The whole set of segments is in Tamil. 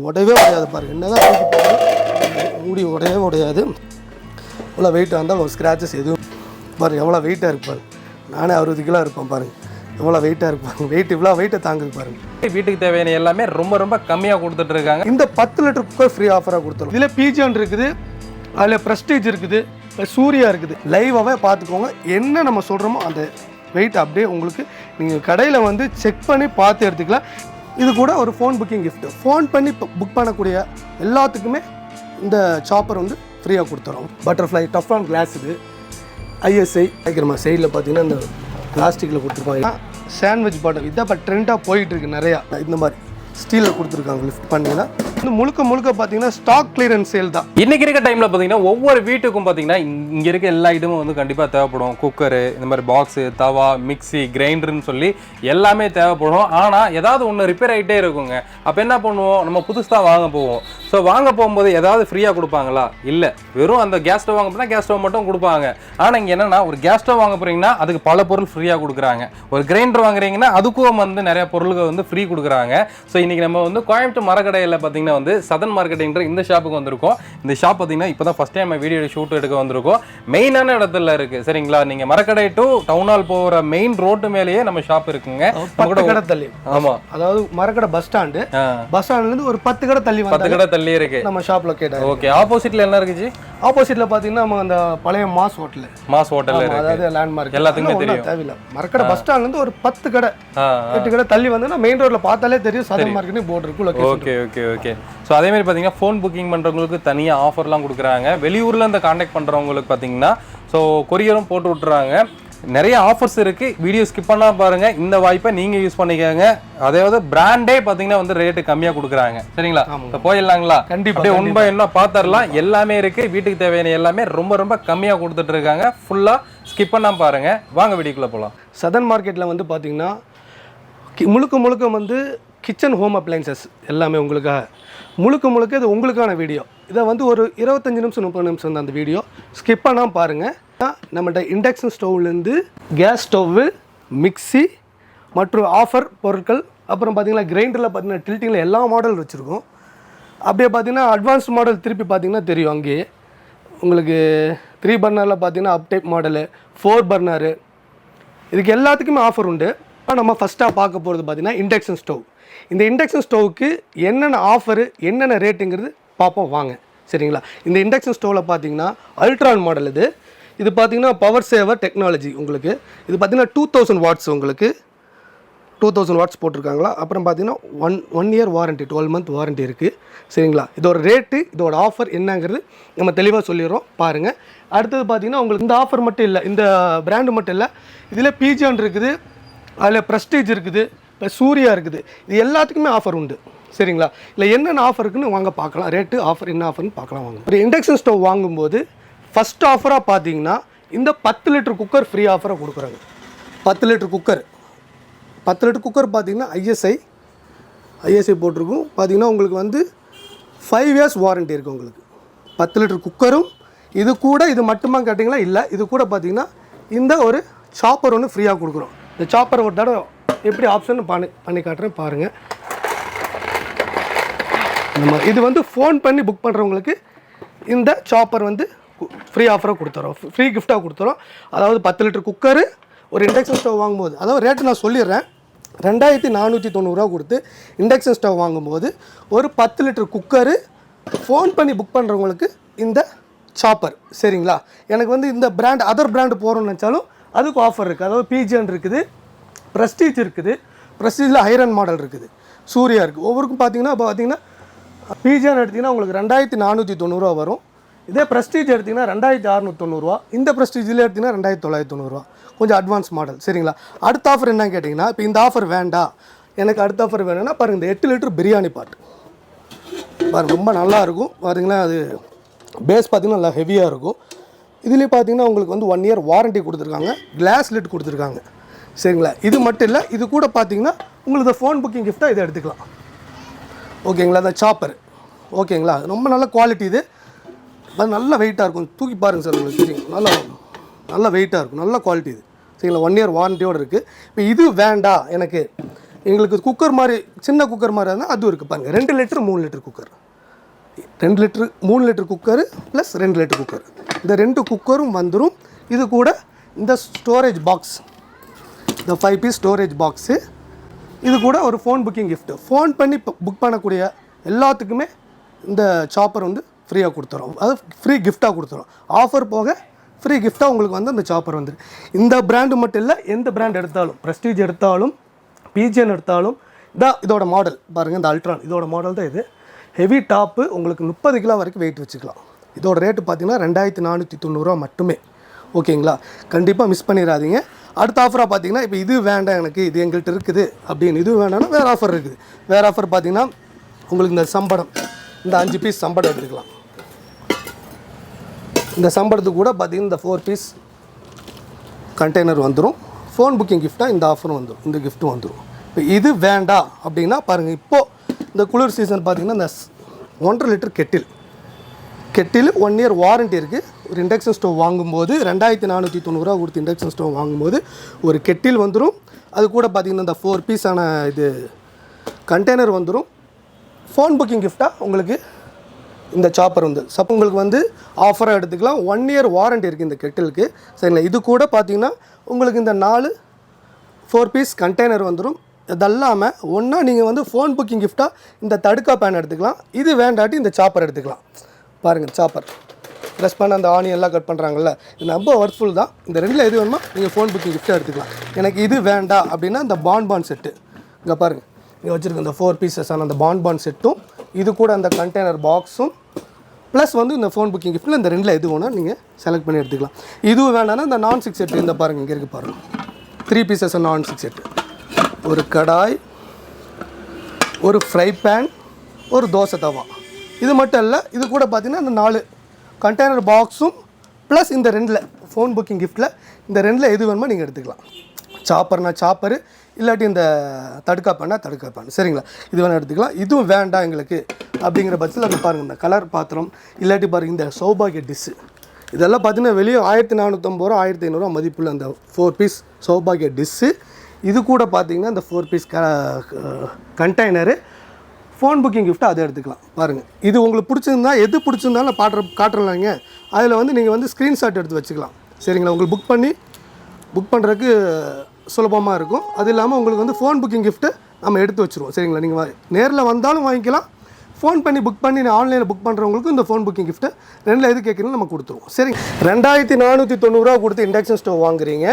உடையவே உடையாது பாருங்கள், என்னதான் மூடி உடையவே உடையாது. இவ்வளோ வெயிட்டாக இருந்தால் ஒரு ஸ்க்ராச்சஸ் எதுவும் பாருங்கள், எவ்வளோ வெயிட்டாக இருப்பாரு. நானே 60 கிலோ இருப்பேன் பாருங்கள், எவ்வளோ வெயிட்டாக இருப்பாங்க. வெயிட் இவ்வளோ வெயிட்டை தாங்குது பாருங்கள். வீட்டுக்கு தேவையான எல்லாமே ரொம்ப கம்மியாக கொடுத்துட்டு இருக்காங்க. இந்த 10 லிட்டர் குக்கர் ஃப்ரீ ஆஃபராக கொடுத்துரும். இதில் பிஜியான் இருக்குது, அதில் ப்ரெஸ்டீஜ் இருக்குது, சூர்யா இருக்குது. லைவாகவே பார்த்துக்கோங்க, என்ன நம்ம சொல்கிறோமோ அந்த வெயிட் அப்படியே உங்களுக்கு நீங்கள் கடையில் வந்து செக் பண்ணி பார்த்து எடுத்துக்கலாம். இது கூட ஒரு ஃபோன் புக்கிங் கிஃப்ட். ஃபோன் பண்ணி புக் பண்ணக்கூடிய எல்லாத்துக்குமே இந்த சாப்பர் வந்து ஃப்ரீயாக கொடுத்துறோம். பட்டர்ஃப்ளை டஃப்லான் கிளாஸ், இது ஐஎஸ்ஐ வைக்கிறமா. சைடில் பார்த்தீங்கன்னா இந்த பிளாஸ்டிக்கில் கொடுத்துருப்பாங்க. சாண்ட்விச் பாட்டில் இதான் இப்போ ட்ரெண்டாக போயிட்டுருக்கு நிறையா. இந்த மாதிரி ஸ்டீலில் கொடுத்துருக்காங்க. லிஃப்ட் பண்ணிங்கன்னா முழுக்க பார்த்தீங்கன்னா ஸ்டாக் கிளியரன்ஸ் சேல் தான். இன்னைக்கு இருக்க டைமில் பார்த்தீங்கன்னா ஒவ்வொரு வீட்டுக்கும் பார்த்தீங்கன்னா இங்கே இருக்க எல்லா ஐட்டமும் வந்து கண்டிப்பாக தேவைப்படும். குக்கரு, இந்த மாதிரி பாக்ஸு, தவா, மிக்சி, கிரைண்டர்னு சொல்லி எல்லாமே தேவைப்படும். ஆனால் ஏதாவது ஒன்று ரிப்பேர் ஆகிட்டே இருக்குங்க. அப்போ என்ன பண்ணுவோம், நம்ம புதுசாக வாங்க போவோம். ஸோ வாங்க போகும்போது ஏதாவது ஃப்ரீயாக கொடுப்பாங்களா? இல்லை, வெறும் அந்த கேஸ் ஸ்டவ் வாங்க போனால் கேஸ் ஸ்டவ் மட்டும் கொடுப்பாங்க. ஆனால் இங்கே என்னென்னா, ஒரு கேஸ் ஸ்டவ் வாங்க போகிறீங்கன்னா அதுக்கு பல பொருள் ஃப்ரீயாக கொடுக்குறாங்க. ஒரு கிரைண்டர் வாங்குறீங்கன்னா அதுக்கும் வந்து நிறைய பொருள்கள் வந்து ஃப்ரீ கொடுக்குறாங்க. ஸோ இன்றைக்கி நம்ம வந்து கோயம்புத்தூர் மரக்கடையில் பார்த்தீங்கன்னா வந்து சதன் மார்க்கெட்டிங்கிற இந்த ஷாப்புக்கு வந்திருக்கோம். இந்த ஷாப் பார்த்தீங்கன்னா இப்போ தான் ஃபஸ்ட் டைம் வீடியோ ஷூட் எடுக்க வந்திருக்கோம். மெயினான இடத்துல இருக்குது, சரிங்களா? நீங்கள் மரக்கடை டு டவுன் ஹால் போகிற மெயின் ரோட்டு மேலேயே நம்ம ஷாப் இருக்குங்க. 10 கடை தள்ளி. ஆமாம், அதாவது மரக்கடை பஸ் ஸ்டாண்ட்லேருந்து ஒரு 10 கடை தள்ளி, 10 கடை தள்ளி இருக்கு நம்ம ஷாப் லொகேட். ஓகே, ஆப்போசிட்ல என்ன இருக்குச்சு? ஆப்போசிட்ல பாத்தீங்கன்னா நம்ம அந்த பழைய மாஸ் ஹோட்டல் இருக்கு, அதாவது லேண்ட்மார்க், எல்லாத்துக்குமே தெரியும். தேவையில்லை, மரக்கடை பஸ் ஸ்டாண்ட்ல இருந்து ஒரு 10 கடை 8 கடை தள்ளி வந்து மெயின் ரோட்ல பார்த்தாலே தெரியும் சதன் மார்க்கெட் போர்டு இருக்கு லொகேஷன். ஓகே. ஸோ அதே மாதிரி பார்த்தீங்கன்னா ஃபோன் புக்கிங் பண்ணுறவங்களுக்கு தனியாக ஆஃபர்லாம் கொடுக்குறாங்க. வெளியூரில் இந்த கான்டாக்ட் பண்ணுறவங்களுக்கு பார்த்தீங்கன்னா ஸோ கொரியரும் போட்டு விட்டுறாங்க. நிறைய ஆஃபர்ஸ் இருக்குது. வீடியோ ஸ்கிப் பண்ணால் பாருங்கள், இந்த வாய்ப்பை நீங்கள் யூஸ் பண்ணிக்கோங்க. அதாவது பிராண்டே பார்த்தீங்கன்னா வந்து ரேட்டு கம்மியாக கொடுக்குறாங்க, சரிங்களா? இப்போ போயிடலாங்களா? கண்டிப்பாக ஒன் பை ஒன்னாக பார்த்துடலாம். எல்லாமே இருக்குது, வீட்டுக்கு தேவையான எல்லாமே ரொம்ப கம்மியாக கொடுத்துட்டு இருக்காங்க. ஃபுல்லாக ஸ்கிப் பண்ணால் பாருங்கள். வாங்க வீடியோக்குள்ளே போகலாம். சதன் மார்க்கெட்டில் வந்து பார்த்தீங்கன்னா முழுக்க வந்து கிச்சன் ஹோம் அப்ளைன்சஸ் எல்லாமே உங்களுக்காக முழுக்க இது உங்களுக்கான வீடியோ. இதை வந்து ஒரு 25 நிமிஷம் 30 நிமிஷம் தான் அந்த வீடியோ. ஸ்கிப் பண்ணால் பாருங்கள். நம்மகிட்ட இண்டக்ஷன் ஸ்டவ்லேருந்து கேஸ் ஸ்டவ்வு, மிக்சி மற்றும் ஆஃபர் பொருட்கள், அப்புறம் பார்த்திங்கன்னா கிரைண்டரில் பார்த்திங்கன்னா டில்ட்டிங்கில் எல்லா மாடல் வச்சுருக்கோம். அப்படியே பார்த்திங்கன்னா அட்வான்ஸ் மாடல் திருப்பி பார்த்திங்கன்னா தெரியும். அங்கேயே உங்களுக்கு 3 பர்னரில் பார்த்திங்கன்னா அப்டைப் மாடலு, 4 பர்னரு, இதுக்கு எல்லாத்துக்குமே ஆஃபர் உண்டு. நம்ம ஃபஸ்ட்டாக பார்க்க போகிறது பார்த்திங்கன்னா இண்டக்ஷன் ஸ்டவ். இந்த இண்டக்ஷன் ஸ்டவ்வுக்கு என்னென்ன ஆஃபரு, என்னென்ன ரேட்டுங்கிறது பார்ப்போம் வாங்க, சரிங்களா? இந்த இண்டக்ஷன் ஸ்டவ்வில் பார்த்திங்கன்னா அல்ட்ரான் மாடல். இது பார்த்திங்கன்னா பவர் சேவர் டெக்னாலஜி. உங்களுக்கு இது பார்த்திங்கன்னா 2000 வாட்ஸ், உங்களுக்கு 2000 வாட்ஸ் போட்டிருக்காங்களா. அப்புறம் பார்த்திங்கன்னா one year warranty, 12 month warranty இருக்குது, சரிங்களா? இதோட ரேட்டு, இதோட ஆஃபர் என்னங்கிறது நம்ம தெளிவாக சொல்லிடுறோம் பாருங்கள். அடுத்தது பார்த்திங்கன்னா உங்களுக்கு இந்த ஆஃபர் மட்டும் இல்லை, இந்த பிராண்டு மட்டும் இல்லை, இதில் பிஜியான் இருக்குது, அதில் ப்ரெஸ்டீஜ் இருக்குது, இப்போ சூர்யா இருக்குது. இது எல்லாத்துக்குமே ஆஃபர் உண்டு, சரிங்களா? இல்லை என்னென்ன ஆஃபர் இருக்குன்னு வாங்க பார்க்கலாம். ரேட்டு, ஆஃபர், என்ன ஆஃபர்னு பார்க்கலாம் வாங்க. ஒரு இண்டக்ஷன் ஸ்டவ் வாங்கும்போது ஃபஸ்ட் ஆஃபராக பார்த்தீங்கன்னா இந்த 10 லிட்டர் குக்கர் ஃப்ரீ ஆஃபராக கொடுக்குறாங்க. 10 லிட்டர் குக்கர் பார்த்தீங்கன்னா ஐஎஸ்ஐ போட்டிருக்கும். பார்த்தீங்கன்னா உங்களுக்கு வந்து 5 இயர்ஸ் வாரண்ட்டி இருக்குது உங்களுக்கு. 10 லிட்டர் குக்கரும் இது கூட, இது மட்டுமா கேட்டிங்களா? இல்லை, இது கூட பார்த்தீங்கன்னா இந்த ஒரு சாப்பர் ஒன்று ஃப்ரீயாக கொடுக்குறோம். இந்த சாப்பர் ஒரு தடவை எப்படி ஆப்ஷன் பண்ணி காட்டுறேன் பாருங்கள். இது வந்து ஃபோன் பண்ணி புக் பண்ணுறவங்களுக்கு இந்த சாப்பர் வந்து ஃப்ரீ ஆஃபராக கொடுத்துறோம், ஃப்ரீ கிஃப்டாக கொடுத்துறோம். அதாவது 10 லிட்டர் குக்கரு ஒரு இண்டக்ஷன் ஸ்டவ் வாங்கும்போது, அதாவது ரேட்டு நான் சொல்லிடுறேன், 2490 கொடுத்து இண்டக்ஷன் ஸ்டவ் வாங்கும்போது ஒரு 10 லிட்டர் குக்கரு ஃபோன் பண்ணி புக் பண்ணுறவங்களுக்கு இந்த சாப்பர், சரிங்களா? எனக்கு வந்து இந்த பிராண்ட், அதர் பிராண்டு போகிறோன்னு நினச்சாலும் அதுக்கு ஆஃபர் இருக்குது. அதாவது பிஜியான் இருக்குது, ப்ரெஸ்டீஜ் இருக்குது, ப்ரெஸ்டீஜில் ஐரன் மாடல் இருக்குது, சூர்யா இருக்குது. ஒவ்வொருக்கும் பார்த்தீங்கன்னா பிஜியான் எடுத்திங்கன்னா உங்களுக்கு 2490 வரும். இதே ப்ரெஸ்டீஜ் எடுத்திங்கன்னா 2690. இந்த ப்ரெஸ்டீஜில் எடுத்திங்கன்னா 2990, கொஞ்சம் அட்வான்ஸ் மாடல், சரிங்களா? அடுத்த ஆஃபர் என்னன்னு கேட்டிங்கன்னா, இப்போ இந்த ஆஃபர் வேண்டாம், எனக்கு அடுத்த ஆஃபர் வேணும்னா பாருங்கள், இந்த 8 லிட்டர் பிரியாணி பாட் பாருங்கள், ரொம்ப நல்லாயிருக்கும் பாருங்களேன். அது பேஸ் பார்த்திங்கன்னா நல்லா ஹெவியாக இருக்கும். இதுலேயே பார்த்திங்கன்னா உங்களுக்கு வந்து 1 இயர் வாரண்ட்டி கொடுத்துருக்காங்க, கிளாஸ் லிட் கொடுத்துருக்காங்க, சரிங்களா? இது மட்டும் இல்லை, இது கூட பார்த்திங்கன்னா உங்களுக்கு ஃபோன் புக்கிங் கிஃப்ட்டாக இதை எடுத்துக்கலாம், ஓகேங்களா? அந்த சாப்பர், ஓகேங்களா? ரொம்ப நல்ல குவாலிட்டி. இது நல்ல வெயிட்டாக இருக்கும், தூக்கி பாருங்கள் சார், உங்களுக்கு தெரியும், நல்ல வெயிட்டாக இருக்கும், நல்ல குவாலிட்டி இது, சரிங்களா? 1 இயர் வாரண்ட்டியோடு இருக்குது. இப்போ இது வேண்டாம் எனக்கு, எங்களுக்கு குக்கர் மாதிரி சின்ன குக்கர் மாதிரி இருந்தால் அதுவும் இருக்குது பாருங்கள். 2 litre 3 litre cooker, 2 litre 3 litre cooker plus 2 litre cooker, இந்த 2 குக்கரும் வந்துடும். இது கூட இந்த ஸ்டோரேஜ் பாக்ஸ், இந்த 5 பீஸ் ஸ்டோரேஜ் பாக்ஸு, இது கூட ஒரு ஃபோன் புக்கிங் கிஃப்ட்டு. ஃபோன் பண்ணி புக் பண்ணக்கூடிய எல்லாத்துக்குமே இந்த சாப்பர் வந்து ஃப்ரீயாக கொடுத்துறோம், அது ஃப்ரீ கிஃப்டாக கொடுத்துறோம். ஆஃபர் போக ஃப்ரீ கிஃப்டாக உங்களுக்கு வந்து அந்த சாப்பர் வந்துடும். இந்த பிராண்டு மட்டும் இல்லை, எந்த பிராண்ட் எடுத்தாலும், ப்ரெஸ்டீஜ் எடுத்தாலும், பிஜிஎன் எடுத்தாலும், இதோட மாடல் பாருங்கள், இந்த அல்ட்ரான் இதோட மாடல் தான் இது. ஹெவி டாப்பு, உங்களுக்கு 30 கிலோ வரைக்கும் வெயிட் வச்சுக்கலாம். இதோட ரேட்டு பார்த்தீங்கன்னா 2490 மட்டுமே. ஓகேங்களா, கண்டிப்பாக மிஸ் பண்ணிடாதீங்க. அடுத்த ஆஃபராக பார்த்தீங்கன்னா இப்போ இது வேண்டாம் எனக்கு, இது எங்கள்கிட்ட இருக்குது அப்படின்னு இது வேண்டாம்னா வேறு ஆஃபர் இருக்குது. வேறு ஆஃபர் பார்த்தீங்கன்னா உங்களுக்கு இந்த சம்படம், இந்த 5 பீஸ் சம்படம் எடுத்துக்கலாம். இந்த சம்பளத்துக்கு கூட பார்த்தீங்கன்னா இந்த 4 பீஸ் கண்டெய்னர் வந்துடும். ஃபோன் புக்கிங் கிஃப்டாக இந்த ஆஃபரும் வந்துடும், இந்த கிஃப்ட்டும் வந்துடும். இப்போ இது வேண்டாம் அப்படின்னா பாருங்கள், இப்போது இந்த குளிர் சீசன் பார்த்தீங்கன்னா இந்த 1.5 லிட்டர் கெட்டில் 1 இயர் வாரண்ட்டி இருக்குது. ஒரு இண்டக்ஷன் ஸ்டவ் வாங்கும்போது 2490 கொடுத்து இண்டக்ஷன் ஸ்டவ் வாங்கும்போது ஒரு கெட்டில் வந்துடும். அது கூட பார்த்திங்கன்னா இந்த 4 பீஸான இது கண்டெய்னர் வந்துடும். ஃபோன் புக்கிங் கிஃப்டாக உங்களுக்கு இந்த சாப்பர் வந்து உங்களுக்கு வந்து ஆஃபராக எடுத்துக்கலாம். 1 இயர் வாரண்ட்டி இருக்குது இந்த கெட்டிலுக்கு. சரிங்களா, இது கூட பார்த்திங்கன்னா உங்களுக்கு இந்த 4 பீஸ் கண்டெய்னர் வந்துடும். இதெல்லாமல் ஒன்றா நீங்கள் வந்து ஃபோன் புக்கிங் கிஃப்டாக இந்த தடுக்கா பேன் எடுத்துக்கலாம். இது வேண்டாட்டி இந்த சாப்பர் எடுத்துக்கலாம். பாருங்கள், சாப்பர் ப்ரெஸ் பண்ண அந்த ஆனியெல்லாம் கட் பண்ணுறாங்கல்ல, இது ரொம்ப ஒர்த்ஃபுல் தான். இந்த 2ல் எது வேணுமோ நீங்கள் ஃபோன் புக்கிங் கிஃப்டாக எடுத்துக்கலாம். எனக்கு இது வேண்டாம் அப்படின்னா இந்த பான் செட்டு இங்கே பாருங்கள், இங்கே வச்சுருக்க இந்த 4 பீசஸான அந்த பான் செட்டும், இது கூட அந்த கண்டெய்னர் பாக்ஸும் ப்ளஸ் வந்து இந்த ஃபோன் புக்கிங் கிஃப்ட்டில் இந்த 2ல் எது வேணால் நீங்கள் செலக்ட் பண்ணி எடுத்துக்கலாம். இதுவும் வேணான்னா இந்த நான்-ஸ்டிக் செட்டு இந்த பாருங்கள், இங்கே இருக்குது பாருங்கள், 3 பீசஸ் நான்-ஸ்டிக் செட்டு, ஒரு கடாய், ஒரு ஃப்ரை பேன், ஒரு தோசை தவா. இது மட்டும் இல்லை, இது கூட பார்த்திங்கன்னா இந்த 4 கண்டெய்னர் பாக்ஸும் ப்ளஸ் இந்த 2ல் ஃபோன் புக்கிங் கிஃப்ட்டில் இந்த 2ல் எது வேணுமோ நீங்கள் எடுத்துக்கலாம். சாப்பர்னா சாப்பரு, இல்லாட்டி இந்த தடுக்கா பேனா தடுக்கா பேன். சரிங்களா, இது வேணால் எடுத்துக்கலாம். இதுவும் வேண்டாம் எங்களுக்கு அப்படிங்கிற பட்சத்தில் அது பாருங்கள், இந்த கலர் பாத்திரம், இல்லாட்டி பாருங்கள் இந்த சௌபாகிய டிஷ்ஷு, இதெல்லாம் பார்த்திங்கன்னா வெளியே 1450 1500 மதிப்புள்ள அந்த 4 பீஸ் சௌபாகிய டிஷ்ஷு. இது கூட பார்த்திங்கன்னா இந்த 4 piece container phone booking gift அதை எடுத்துக்கலாம். பாருங்கள், இது உங்களுக்கு பிடிச்சிருந்தா, எது பிடிச்சிருந்தாலும் காட்டுறலாங்க. அதில் வந்து நீங்கள் வந்து ஸ்க்ரீன்ஷாட் எடுத்து வச்சுக்கலாம். சரிங்களா, உங்களுக்கு புக் பண்ணுறதுக்கு சுலபமாக இருக்கும். அது இல்லாமல் உங்களுக்கு வந்து ஃபோன் புக்கிங் கிஃப்ட்டு நம்ம எடுத்து வச்சுருவோம். சரிங்களா, நீங்கள் நேரில் வந்தாலும் வாங்கிக்கலாம், ஃபோன் பண்ணி புக் பண்ணி ஆன்லைனில் புக் பண்ணுறவங்களுக்கு இந்த ஃபோன் புக்கிங் கிஃப்ட்டு 2ல் எது கேட்குறீங்க நம்ம கொடுத்துருவோம். சரி, 2490 கொடுத்து இண்டக்ஷன் ஸ்டவ் வாங்குறீங்க.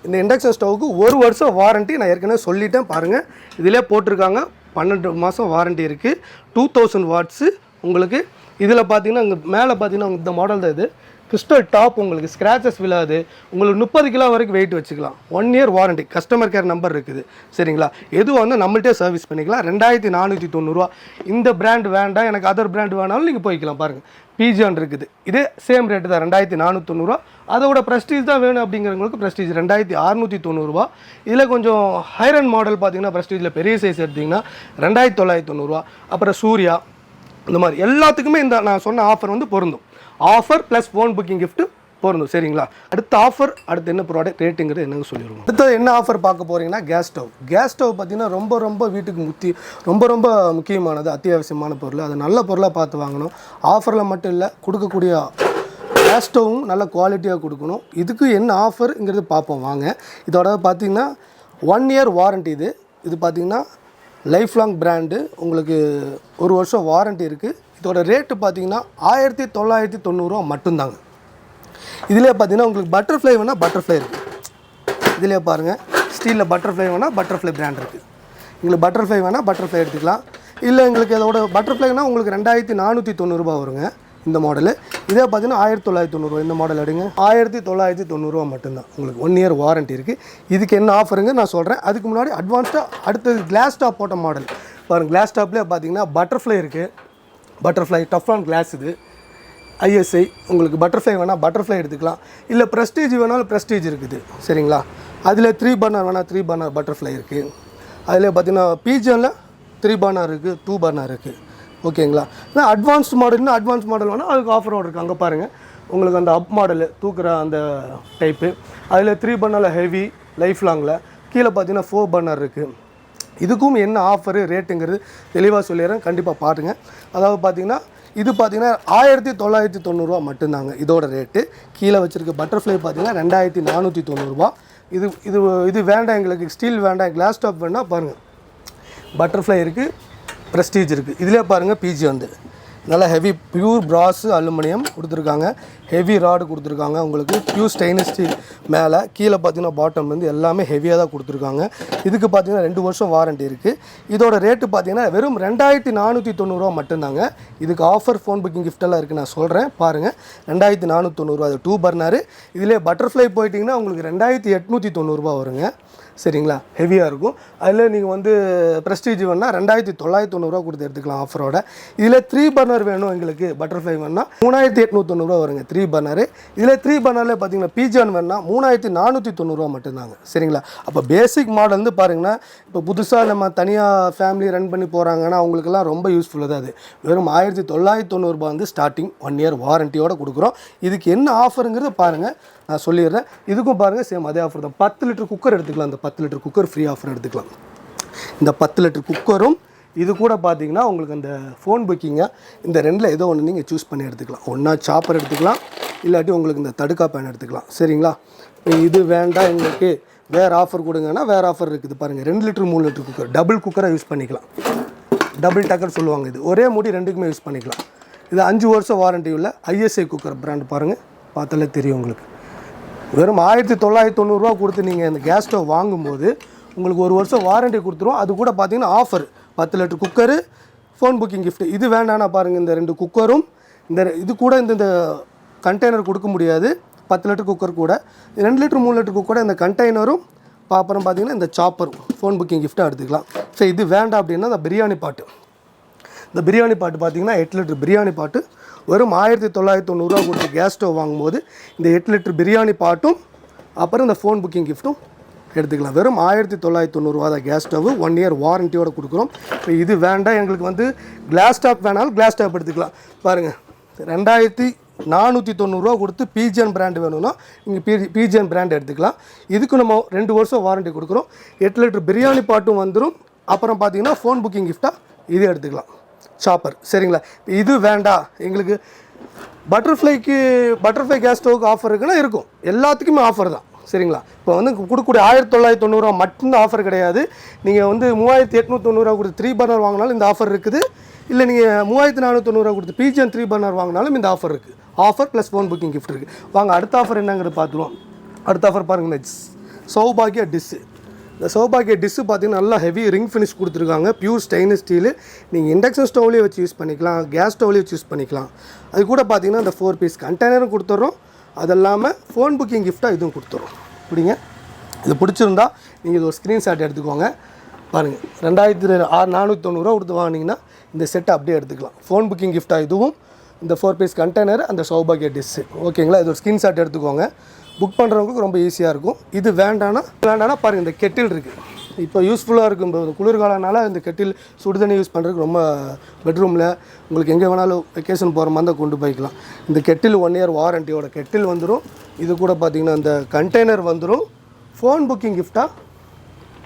இந்த இண்டக்ஷன் ஸ்டவ்வுக்கு 1 வருஷம் வாரண்ட்டி நான் ஏற்கனவே சொல்லிட்டேன். பாருங்கள், இதிலே போட்டிருக்காங்க, 12 மாதம் வாரண்ட்டி இருக்குது. 2000 வாட்ஸு உங்களுக்கு. இதில் பார்த்தீங்கன்னா இங்கே மேலே பார்த்தீங்கன்னா இந்த மாடல் தான் இது. கிறிஸ்டல் டாப், உங்களுக்கு ஸ்க்ராச்சஸ் விழாது. உங்களுக்கு 30 கிலோ வரைக்கும் வெயிட் வச்சுக்கலாம். 1 year warranty, customer care number இருக்குது. சரிங்களா, எதுவும் வந்து நம்மள்ட்டே சர்வீஸ் பண்ணிக்கலாம். 2490. இந்த பிராண்ட் வேண்டாம், எனக்கு அதர் பிராண்ட் வேணாலும் நீங்கள் போய்க்கலாம். பாருங்கள், பிஜிஎன் இருக்குது, இதே சேம் ரேட்டு தான் 2490. அதோட ப்ரெஸ்டீஜ் தான் வேணும் அப்படிங்கிறவங்களுக்கு ப்ரெஸ்டீஜ் 2690. இதில் கொஞ்சம் ஹைரன் மாடல் பார்த்தீங்கன்னா ப்ரெஸ்டீஜில் பெரிய சைஸ் எடுத்திங்கன்னா 2990. அப்புறம் சூர்யா, இந்த மாதிரி எல்லாத்துக்குமே இந்த நான் சொன்ன ஆஃபர் வந்து பொருந்தும். Offer plus phone booking gift பொருந்தும். சரிங்களா, அடுத்த ஆஃபர், அடுத்து என்ன ப்ராடக்ட் ரேட்டுங்கிறது என்னங்க சொல்லிடுவோம். அடுத்தது என்ன ஆஃபர் பார்க்க போகிறீங்கன்னா கேஸ் ஸ்டவ் பார்த்தீங்கன்னா ரொம்ப வீட்டுக்கு ரொம்ப முக்கியமானது, அத்தியாவசியமான பொருள். அது நல்ல பொருளாக பார்த்து வாங்கணும். ஆஃபரில் மட்டும் இல்லை, கொடுக்கக்கூடிய கேஸ் ஸ்டவ்வும் நல்ல குவாலிட்டியாக கொடுக்கணும். இதுக்கு என்ன ஆஃபருங்கிறது பார்ப்போம் வாங்க. இதோட பார்த்தீங்கன்னா 1 இயர் வாரண்ட்டி. இது பார்த்தீங்கன்னா லைஃப் லாங் பிராண்டு, உங்களுக்கு 1 வருஷம் வாரண்ட்டி இருக்குது. இதோட ரேட்டு பார்த்தீங்கன்னா 1990 மட்டும்தாங்க. இதிலே பார்த்தீங்கன்னா உங்களுக்கு பட்டர்ஃப்ளை வேணால் பட்டர்ஃப்ளை இருக்குது. இதிலே பாருங்கள், ஸ்டீலில் பட்டர்ஃப்ளை வேணால் பட்டர்ஃப்ளை பிராண்ட் இருக்குது. உங்களுக்கு பட்டர்ஃப்ளை வேணால் பட்டர்ஃப்ளை எடுத்துக்கலாம். இல்லை எங்களுக்கு அதோட பட்டர்ஃப்ளைனா உங்களுக்கு 2490 வருங்க இந்த மாடலு. இதே பார்த்தீங்கன்னா 1990 இந்த மாடல் எடுங்க, 1990 மட்டும்தான். உங்களுக்கு 1 இயர் வாரண்ட்டி இருக்குது. இதுக்கு என்ன ஆஃபருங்க நான் சொல்கிறேன். அதுக்கு முன்னாடி அட்வான்ஸ்டாக அடுத்தது கிளாஸ் டாப் போட்ட மாடல் பாருங்கள். கிளாஸ் டாப்லேயே பார்த்தீங்கன்னா பட்டர்ஃப்ளை இருக்குது. பட்டர்ஃப்ளை டஃப்லான் கிளாஸ், இது ஐஎஸ்ஐ. உங்களுக்கு பட்டர்ஃப்ளை வேணால் பட்டர்ஃப்ளை எடுத்துக்கலாம். இல்லை ப்ரெஸ்டீஜ் வேணாலும் ப்ரெஸ்டீஜ் இருக்குது. சரிங்களா, அதில் 3 பர்னர் வேணால் 3 பர்னர் பட்டர்ஃப்ளை இருக்குது. அதில் பார்த்தீங்கன்னா பிஜிஎனில் 3 பர்னர் இருக்குது, 2 பர்னர் இருக்குது. ஓகேங்களா, அட்வான்ஸ் மாடல்னா அட்வான்ஸ் மாடல் வேணால் அதுக்கு ஆஃபரோடு இருக்குது. அங்கே பாருங்கள், உங்களுக்கு அந்த அப் மாடலு தூக்குற அந்த டைப்பு, அதில் 3 பர்னரில் ஹெவி லைஃப் லாங்கில், கீழே பார்த்தீங்கன்னா 4 பர்னர் இருக்குது. இதுக்கும் என்ன ஆஃபரு ரேட்டுங்கிறது தெளிவாக சொல்லிடுறேன், கண்டிப்பாக பாருங்கள். அதாவது பார்த்தீங்கன்னா இது பார்த்தீங்கன்னா 1990 மட்டும்தாங்க இதோட ரேட்டு. கீழே வச்சுருக்க பட்டர்ஃப்ளை பார்த்தீங்கன்னா 2490. இது இது இது வேண்டாம் எங்களுக்கு, ஸ்டீல் வேண்டாம், கிளாஸ் டாப் வேண்டாம் பாருங்கள். பட்டர்ஃப்ளை இருக்குது, ப்ரெஸ்டீஜ் இருக்குது. இதிலே பாருங்கள் பிஜி வந்து நல்லா ஹெவி பியூர் பிராஸ் அலுமினியம் கொடுத்துருக்காங்க, ஹெவி ராடு கொடுத்துருக்காங்க உங்களுக்கு, பியூர் ஸ்டெயின்லெஸ் ஸ்டீல் மேலே, கீழே பார்த்தீங்கன்னா பாட்டம் வந்து எல்லாமே ஹெவியாக தான் கொடுத்துருக்காங்க. இதுக்கு பார்த்தீங்கன்னா 2 வருஷம் வாரண்ட்டி இருக்குது. இதோட ரேட்டு பார்த்தீங்கன்னா வெறும் 2490 மட்டும்தாங்க. இதுக்கு ஆஃபர் ஃபோன் புக்கிங் கிஃப்டெல்லாம் இருக்குது, நான் சொல்கிறேன் பாருங்கள். 2490 அது 2 பர்னர். இதிலே பட்டர்ஃப்ளை போயிட்டிங்கன்னா உங்களுக்கு 2890 வருங்க, சரிங்களா, ஹெவியாக இருக்கும். அதில் நீங்கள் வந்து ப்ரெஸ்டீஜ் வேணால் 2990 கொடுத்து எடுத்துக்கலாம் ஆஃபரோட. இதில் 3 பர்னர் வேணும் எங்களுக்கு, பட்டர்ஃப்ளை வேணால் 3890 வருங்க 3 பர்னரு. இதில் 3 பர்னரில் பார்த்தீங்கன்னா பிஜான் வேணால் 3490 மட்டும்தாங்க, சரிங்களா. அப்போ பேசிக் மாடல் வந்து பாருங்கன்னா, இப்போ புதுசாக நம்ம தனியாக ஃபேமிலி ரன் பண்ணி போகிறாங்கன்னா அவங்களுக்கெல்லாம் ரொம்ப யூஸ்ஃபுல்லாக தான் அது. வெறும் 1990 வந்து ஸ்டார்டிங் 1 இயர் வாரண்ட்டியோடு கொடுக்குறோம். இதுக்கு என்ன ஆஃபருங்கிறது பாருங்கள், நான் சொல்லிடுறேன். இதுக்கும் பாருங்கள் சேம் அதே ஆஃபர் தான். 10 லிட்டர் குக்கர் எடுத்துக்கலாம், அந்த 10 லிட்டர் குக்கர் ஃப்ரீ ஆஃபர் எடுத்துக்கலாம். இந்த 10 லிட்டர் குக்கரும் இது கூட பார்த்தீங்கன்னா உங்களுக்கு அந்த ஃபோன் புக்கிங்கை இந்த ரெண்டில் ஏதோ ஒன்று நீங்கள் சூஸ் பண்ணி எடுத்துக்கலாம். ஒன்றா சாப்பர் எடுத்துக்கலாம், இல்லாட்டி உங்களுக்கு இந்த தடுக்கா பேன் எடுத்துக்கலாம், சரிங்களா. இது வேண்டாம் எங்களுக்கு வேறு ஆஃபர் கொடுங்கன்னா வேறு ஆஃபர் இருக்குது பாருங்கள். 2 லிட்டர் 3 லிட்டர் குக்கர் டபுள் குக்கராக யூஸ் பண்ணிக்கலாம். டபுள் டக்கர் சொல்லுவாங்க, இது ஒரே மூடி ரெண்டுக்குமே யூஸ் பண்ணிக்கலாம். இது 5 வருஷம் வாரண்ட்டி உள்ள ISI குக்கர் பிராண்ட் பாருங்கள், பார்த்தாலே தெரியும் உங்களுக்கு. வெறும் 1990 கொடுத்து நீங்கள் இந்த கேஸ் ஸ்டவ் வாங்கும்போது உங்களுக்கு 1 வருஷம் வாரண்ட்டி கொடுத்துருவோம். அது கூட பார்த்தீங்கன்னா offer 10 litre cooker phone booking gift. இது வேண்டானா பாருங்கள், இந்த 2 குக்கரும் இந்த இது கூட இந்த கண்டெய்னர் கொடுக்க முடியாது. 10 லிட்டர் குக்கர் கூட 2 லிட்டர் 3 லிட்டர் குக்கர் இந்த கண்டெய்னரும் அப்புறம் பார்த்தீங்கன்னா இந்த சாப்பரும் ஃபோன் புக்கிங் கிஃப்ட்டாக எடுத்துக்கலாம். ஸோ இது வேண்டாம் அப்படின்னா இந்த பிரியாணி பாட்டு, இந்த பிரியாணி பாட்டு பார்த்தீங்கன்னா 8 லிட்டர் பிரியாணி பாட்டு வெறும் 1990 கொடுத்து கேஸ் ஸ்டவ் வாங்கும்போது இந்த 8 லிட்டர் பிரியாணி பாட்டும் அப்புறம் இந்த ஃபோன் புக்கிங் கிஃப்ட்டும் எடுத்துக்கலாம். வெறும் 1990 தான் கேஸ் ஸ்டவ், 1 இயர் வாரண்ட்டியோடு கொடுக்குறோம். இப்போ இது வேண்டாம் எங்களுக்கு வந்து கிளாஸ் டாப் வேணாலும் கிளாஸ் டாப் எடுத்துக்கலாம். பாருங்கள் 2490 கொடுத்து பிஜிஎன் பிராண்ட் வேணும்னா நீங்கள் பிஜிஎன் பிராண்ட் எடுத்துக்கலாம். இதுக்கு நம்ம 2 வருஷம் வாரண்ட்டி கொடுக்குறோம். 8 லிட்டர் பிரியாணி பாட்டும் வந்துடும். அப்புறம் பார்த்தீங்கன்னா ஃபோன் புக்கிங் கிஃப்ட்டாக இது எடுத்துக்கலாம், சாப்பர், சரிங்களா. இது வேண்டாம் எங்களுக்கு பட்டர்ஃப்ளை கேஸ் ஸ்டவ்க்கு ஆஃபர் இருக்குன்னா இருக்கும், எல்லாத்துக்குமே ஆஃபர் தான், சரிங்களா. இப்போ வந்து கொடுக்கக்கூடிய 1990 மட்டும்தான் ஆஃபர் கிடையாது. நீங்கள் வந்து 3890 கொடுத்து 3 பர்னர் வாங்கினாலும் இந்த ஆஃபர் இருக்குது. இல்லை நீங்கள் 3490 கொடுத்து பிஜிஎன் 3 பர்னர் வாங்கினாலும் இந்த ஆஃபர் இருக்குது. Offer plus phone booking gift இருக்குது. வாங்க அடுத்த ஆஃபர் என்னங்கிறது பார்த்துருவோம். அடுத்த ஆஃபர் பாருங்கள், இந்த சௌபாகியா டிஷ்ஷு. இந்த சௌபாகியா டிஷ்ஷு பார்த்தீங்கன்னா நல்லா ஹெவி ரிங் ஃபினிஷ் கொடுத்துருக்காங்க, பியூர் ஸ்டெயின்லெஸ் ஸ்டீலு. நீங்கள் இண்டக்ஷன் ஸ்டவ்லேயே வச்சு யூஸ் பண்ணிக்கலாம், கேஸ் ஸ்டவ்லேயே வச்சு யூஸ் பண்ணிக்கலாம். அது கூட பார்த்தீங்கன்னா இந்த 4 பீஸ் கண்டெய்னரும் கொடுத்துட்றோம். அது இல்லாமல் ஃபோன் புக்கிங் கிஃப்ட்டாக இதுவும் கொடுத்துட்றோம். இப்படிங்க இது பிடிச்சிருந்தா நீங்கள் இது ஒரு ஸ்க்ரீன்ஷாட் எடுத்துக்கோங்க. பாருங்கள் 2490 கொடுத்து வாங்கினீங்கன்னா இந்த செட்டை அப்படியே எடுத்துக்கலாம். ஃபோன் புக்கிங் கிஃப்ட்டாக இதுவும் இந்த 4 பீஸ் கண்டெய்னர் அந்த சௌபாகியா டிஷ்ஷு, ஓகேங்களா. இது ஒரு ஸ்க்ரீன்ஷாட் எடுத்துக்கோங்க. புக் பண்ணுறவங்களுக்கு ரொம்ப ஈஸியாக இருக்கும். இது வேண்டானா பாருங்கள், இந்த கெட்டில் இருக்குது. இப்போ யூஸ்ஃபுல்லாக இருக்கும். இப்போ குளிர்காலனால இந்த கெட்டில் சுடு தண்ணி யூஸ் பண்ணுறதுக்கு ரொம்ப பெட்ரூமில் உங்களுக்கு எங்கே வேணாலும் வெக்கேஷன் போகிற மாதிரி தான் கொண்டு போய்க்கலாம். இந்த கெட்டில் 1 இயர் வாரண்ட்டியோட கெட்டில் வந்துடும். இது கூட பார்த்திங்கன்னா இந்த கண்டெய்னர் வந்துடும். ஃபோன் புக்கிங் கிஃப்ட்டாக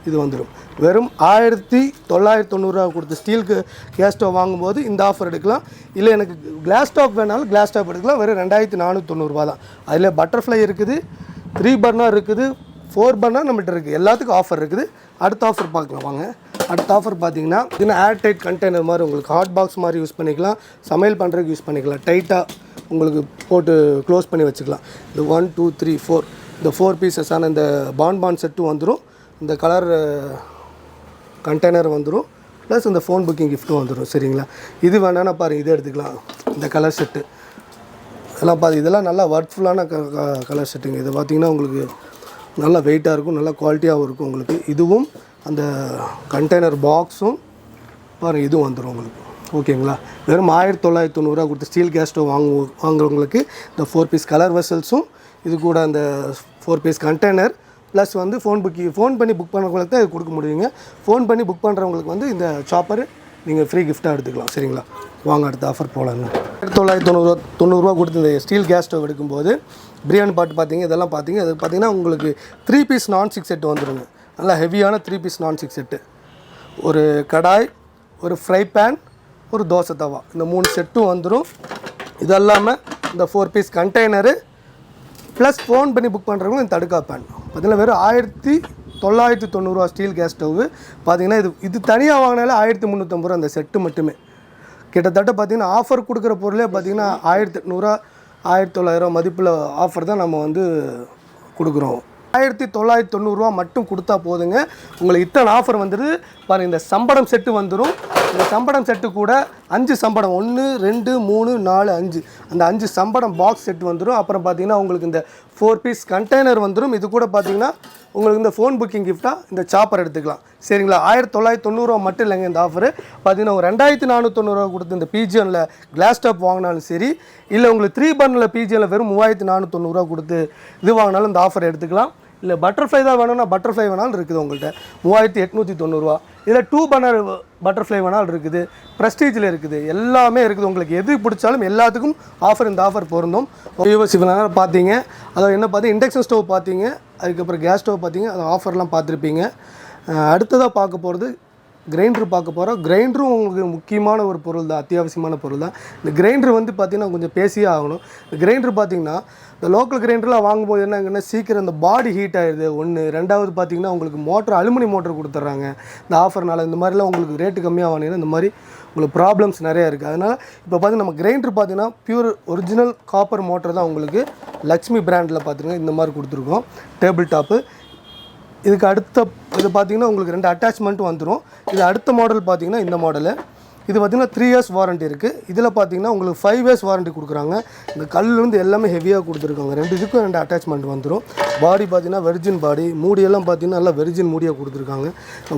இது வந்துடும். வெறும் 1990 கொடுத்து ஸ்டீலுக்கு கேஸ் ஸ்டவ் வாங்கும்போது இந்த ஆஃபர் எடுக்கலாம். இல்லை எனக்கு கிளாஸ் டாப் வேணாலும் கிளாஸ் டாப் எடுக்கலாம். வெறும் 2490 தான். அதில் பட்டர்ஃப்ளை இருக்குது, 3 பர்னர் இருக்குது, 4 பர்னர் நம்மகிட்ட இருக்குது. எல்லாத்துக்கும் ஆஃபர் இருக்குது. அடுத்த ஆஃபர் பார்க்கலாம் வாங்க. அடுத்த ஆஃபர் பார்த்தீங்கன்னா இதுனா ஏர் டைட் கண்டெய்னர் மாதிரி உங்களுக்கு ஹாட் பாக்ஸ் மாதிரி யூஸ் பண்ணிக்கலாம், சமையல் பண்ணுறதுக்கு யூஸ் பண்ணிக்கலாம். டைட்டாக உங்களுக்கு போட்டு க்ளோஸ் பண்ணி வச்சுக்கலாம். இந்த 1 2 3 4 இந்த 4 பீசஸான இந்த பான் செட்டும் வந்துடும். இந்த கலர் கண்டெய்னர் வந்துடும். ப்ளஸ் இந்த ஃபோன் புக்கிங் கிஃப்ட்டும் வந்துடும், சரிங்களா. இது வேணான்னா பாருங்கள், இதை எடுத்துக்கலாம். இந்த கலர் செட்டு இதெல்லாம் இதெல்லாம் நல்லா ஒர்க்ஃபுல்லான கலர் செட்டுங்க. இது பார்த்திங்கன்னா உங்களுக்கு நல்லா வெயிட்டாக இருக்கும், நல்லா குவாலிட்டியாகவும் இருக்கும் உங்களுக்கு. இதுவும் அந்த கண்டெய்னர் பாக்ஸும் பாருங்கள் இதுவும் வந்துடும் உங்களுக்கு, ஓகேங்களா. வெறும் 1990 கொடுத்து ஸ்டீல் கேஸ் ஸ்டவ் வாங்குறவங்களுக்கு இந்த 4 பீஸ் கலர் வெசல்ஸும் இது கூட அந்த 4 பீஸ் கண்டெய்னர் ப்ளஸ் வந்து ஃபோன் பண்ணி புக் பண்ணுறவங்களுக்கு தான் இது கொடுக்க முடியுங்க. ஃபோன் பண்ணி புக் பண்ணுறவங்களுக்கு வந்து இந்த சாப்பர் நீங்கள் ஃப்ரீ கிஃப்ட்டாக எடுத்துக்கலாம், சரிங்களா. வாங்க அடுத்த ஆஃபர் போகலாங்க. 1990 கொடுத்து இந்த ஸ்டீல் கேஸ் ஸ்டவ் எடுக்கும்போது பிரியாணி பாட்டு பார்த்தீங்க, இதெல்லாம் பார்த்தீங்க. அது பார்த்தீங்கன்னா உங்களுக்கு 3 பீஸ் நான் ஸ்டிக் செட்டு வந்துடுங்க. நல்லா ஹெவியான 3 பீஸ் நான் ஸ்டிக் செட்டு ஒரு கடாய், ஒரு ஃப்ரை பேன், ஒரு தோசை தவா, இந்த 3 செட்டும் வந்துடும். இது இல்லாமல் இந்த 4 பீஸ் கண்டெய்னரு ப்ளஸ் ஃபோன் பண்ணி புக் பண்ணுறவங்களும் இந்த தடுக்கா பேன் பார்த்தீங்கன்னா வெறும் 1990 ரூபா ஸ்டீல் கேஸ் ஸ்டவ்வு. பார்த்தீங்கன்னா இது தனியாக வாங்கினாலே 1350 ரூபா அந்த செட்டு மட்டுமே. கிட்டத்தட்ட பார்த்தீங்கன்னா ஆஃபர் கொடுக்குற பொருளே பார்த்தீங்கன்னா 1800 1900 மதிப்பில் ஆஃபர் தான் நம்ம வந்து கொடுக்குறோம். 1990 ரூபா மட்டும் கொடுத்தா போதுங்க. உங்களுக்கு இத்தனை ஆஃபர் வந்துடுது பாருங்கள். இந்த சம்படம் செட்டு வந்துடும். இந்த சம்படம் செட்டு கூட 5 சம்படம் 1 2 3 4 5 அந்த 5 சம்படம் பாக்ஸ் செட்டு வந்துடும். அப்புறம் பார்த்தீங்கன்னா உங்களுக்கு இந்த 4 பீஸ் கண்டெய்னர் வந்துடும். இது கூட பார்த்தீங்கன்னா உங்களுக்கு இந்த ஃபோன் புக்கிங் கிஃப்டாக இந்த சாப்பர் எடுத்துக்கலாம். சரிங்களா? 1990 ரூபா மட்டும் இல்லைங்க இந்த ஆஃபரு. பார்த்தீங்கன்னா ஒரு 2490 ரூபா கொடுத்து இந்த பிஜிஎனில் கிளாஸ் டாப் வாங்கினாலும் சரி, இல்லை உங்களுக்கு 3 பர்னரில் பிஜிஎனில் வெறும் 3490 ரூபா கொடுத்து இது வாங்கினாலும் இந்த ஆஃபர் எடுத்துக்கலாம். இல்லை பட்டர்ஃப்ளை தான் வேணும்னா பட்டர்ஃப்ளை வேணாலும் இருக்குது உங்கள்கிட்ட 3890 ரூபா. இதில் 2 பர்னர் பட்டர்ஃப்ளை வேணாலும் இருக்குது, ப்ரெஸ்டீஜில் இருக்குது, எல்லாமே இருக்குது. உங்களுக்கு எது பிடிச்சாலும் எல்லாத்துக்கும் ஆஃபர் இந்த ஆஃபர் பொருந்தும். இவ்வளோ பார்த்தீங்க, அதாவது என்ன பார்த்தீங்க, இண்டக்ஷன் ஸ்டவ் பார்த்தீங்க, அதுக்கப்புறம் கேஸ் ஸ்டவ் பார்த்தீங்க, அது ஆஃபர்லாம் பார்த்துருப்பீங்க. அடுத்ததாக பார்க்க போகிறது கிரைண்டர் பார்க்க போகிறோம். கிரைண்டரும் உங்களுக்கு முக்கியமான ஒரு பொருள் தான், அத்தியாவசியமான பொருள் தான். இந்த கிரைண்டர் வந்து பார்த்திங்கன்னா கொஞ்சம் பேசியே ஆகணும். இந்த கிரைண்டர் பார்த்திங்கன்னா இந்த லோக்கல் கிரைண்டர்லாம் வாங்கும்போது என்னங்கன்னா சீக்கிரம் இந்த பாடி ஹீட் ஆகிடுது ஒன்று. ரெண்டாவது பார்த்திங்கன்னா உங்களுக்கு மோட்டர் அலுமினி மோட்டர் கொடுத்துட்றாங்க இந்த ஆஃபர்னால. இந்த மாதிரிலாம் உங்களுக்கு ரேட்டு கம்மியாக வாங்கினீங்கன்னா இந்த மாதிரி உங்களுக்கு ப்ராப்ளம்ஸ் நிறையா இருக்குது. அதனால் இப்போ பார்த்திங்கன்னா நம்ம கிரைண்டர் பார்த்திங்கன்னா பியூர் ஒரிஜினல் காப்பர் மோட்டர் தான் உங்களுக்கு லக்ஷ்மி பிராண்டில் பார்த்துருங்க இந்த மாதிரி கொடுத்துருக்கோம். டேபிள் டாப்பு இதுக்கு அடுத்த இது பார்த்திங்கன்னா உங்களுக்கு 2 அட்டாச்மெண்ட்டும் வந்துடும். இது அடுத்த மாடல் பார்த்திங்கன்னா இந்த மாடலு. இது பார்த்திங்கன்னா 3 இயர்ஸ் வாரண்ட்டி இருக்குது. இதில் பார்த்திங்கன்னா உங்களுக்கு 5 இயர்ஸ் வாரண்ட்டி கொடுக்குறாங்க. இந்த கல்லுலேருந்து எல்லாமே ஹெவியாக கொடுத்துருக்காங்க. 2 இதுக்கும் 2 அட்டாச்மெண்ட் வந்துடும். பாடி பார்த்திங்கன்னா வெர்ஜின் பாடி, மூடியெல்லாம் பார்த்திங்கன்னா நல்லா வெர்ஜின் மூடியாக கொடுத்துருக்காங்க.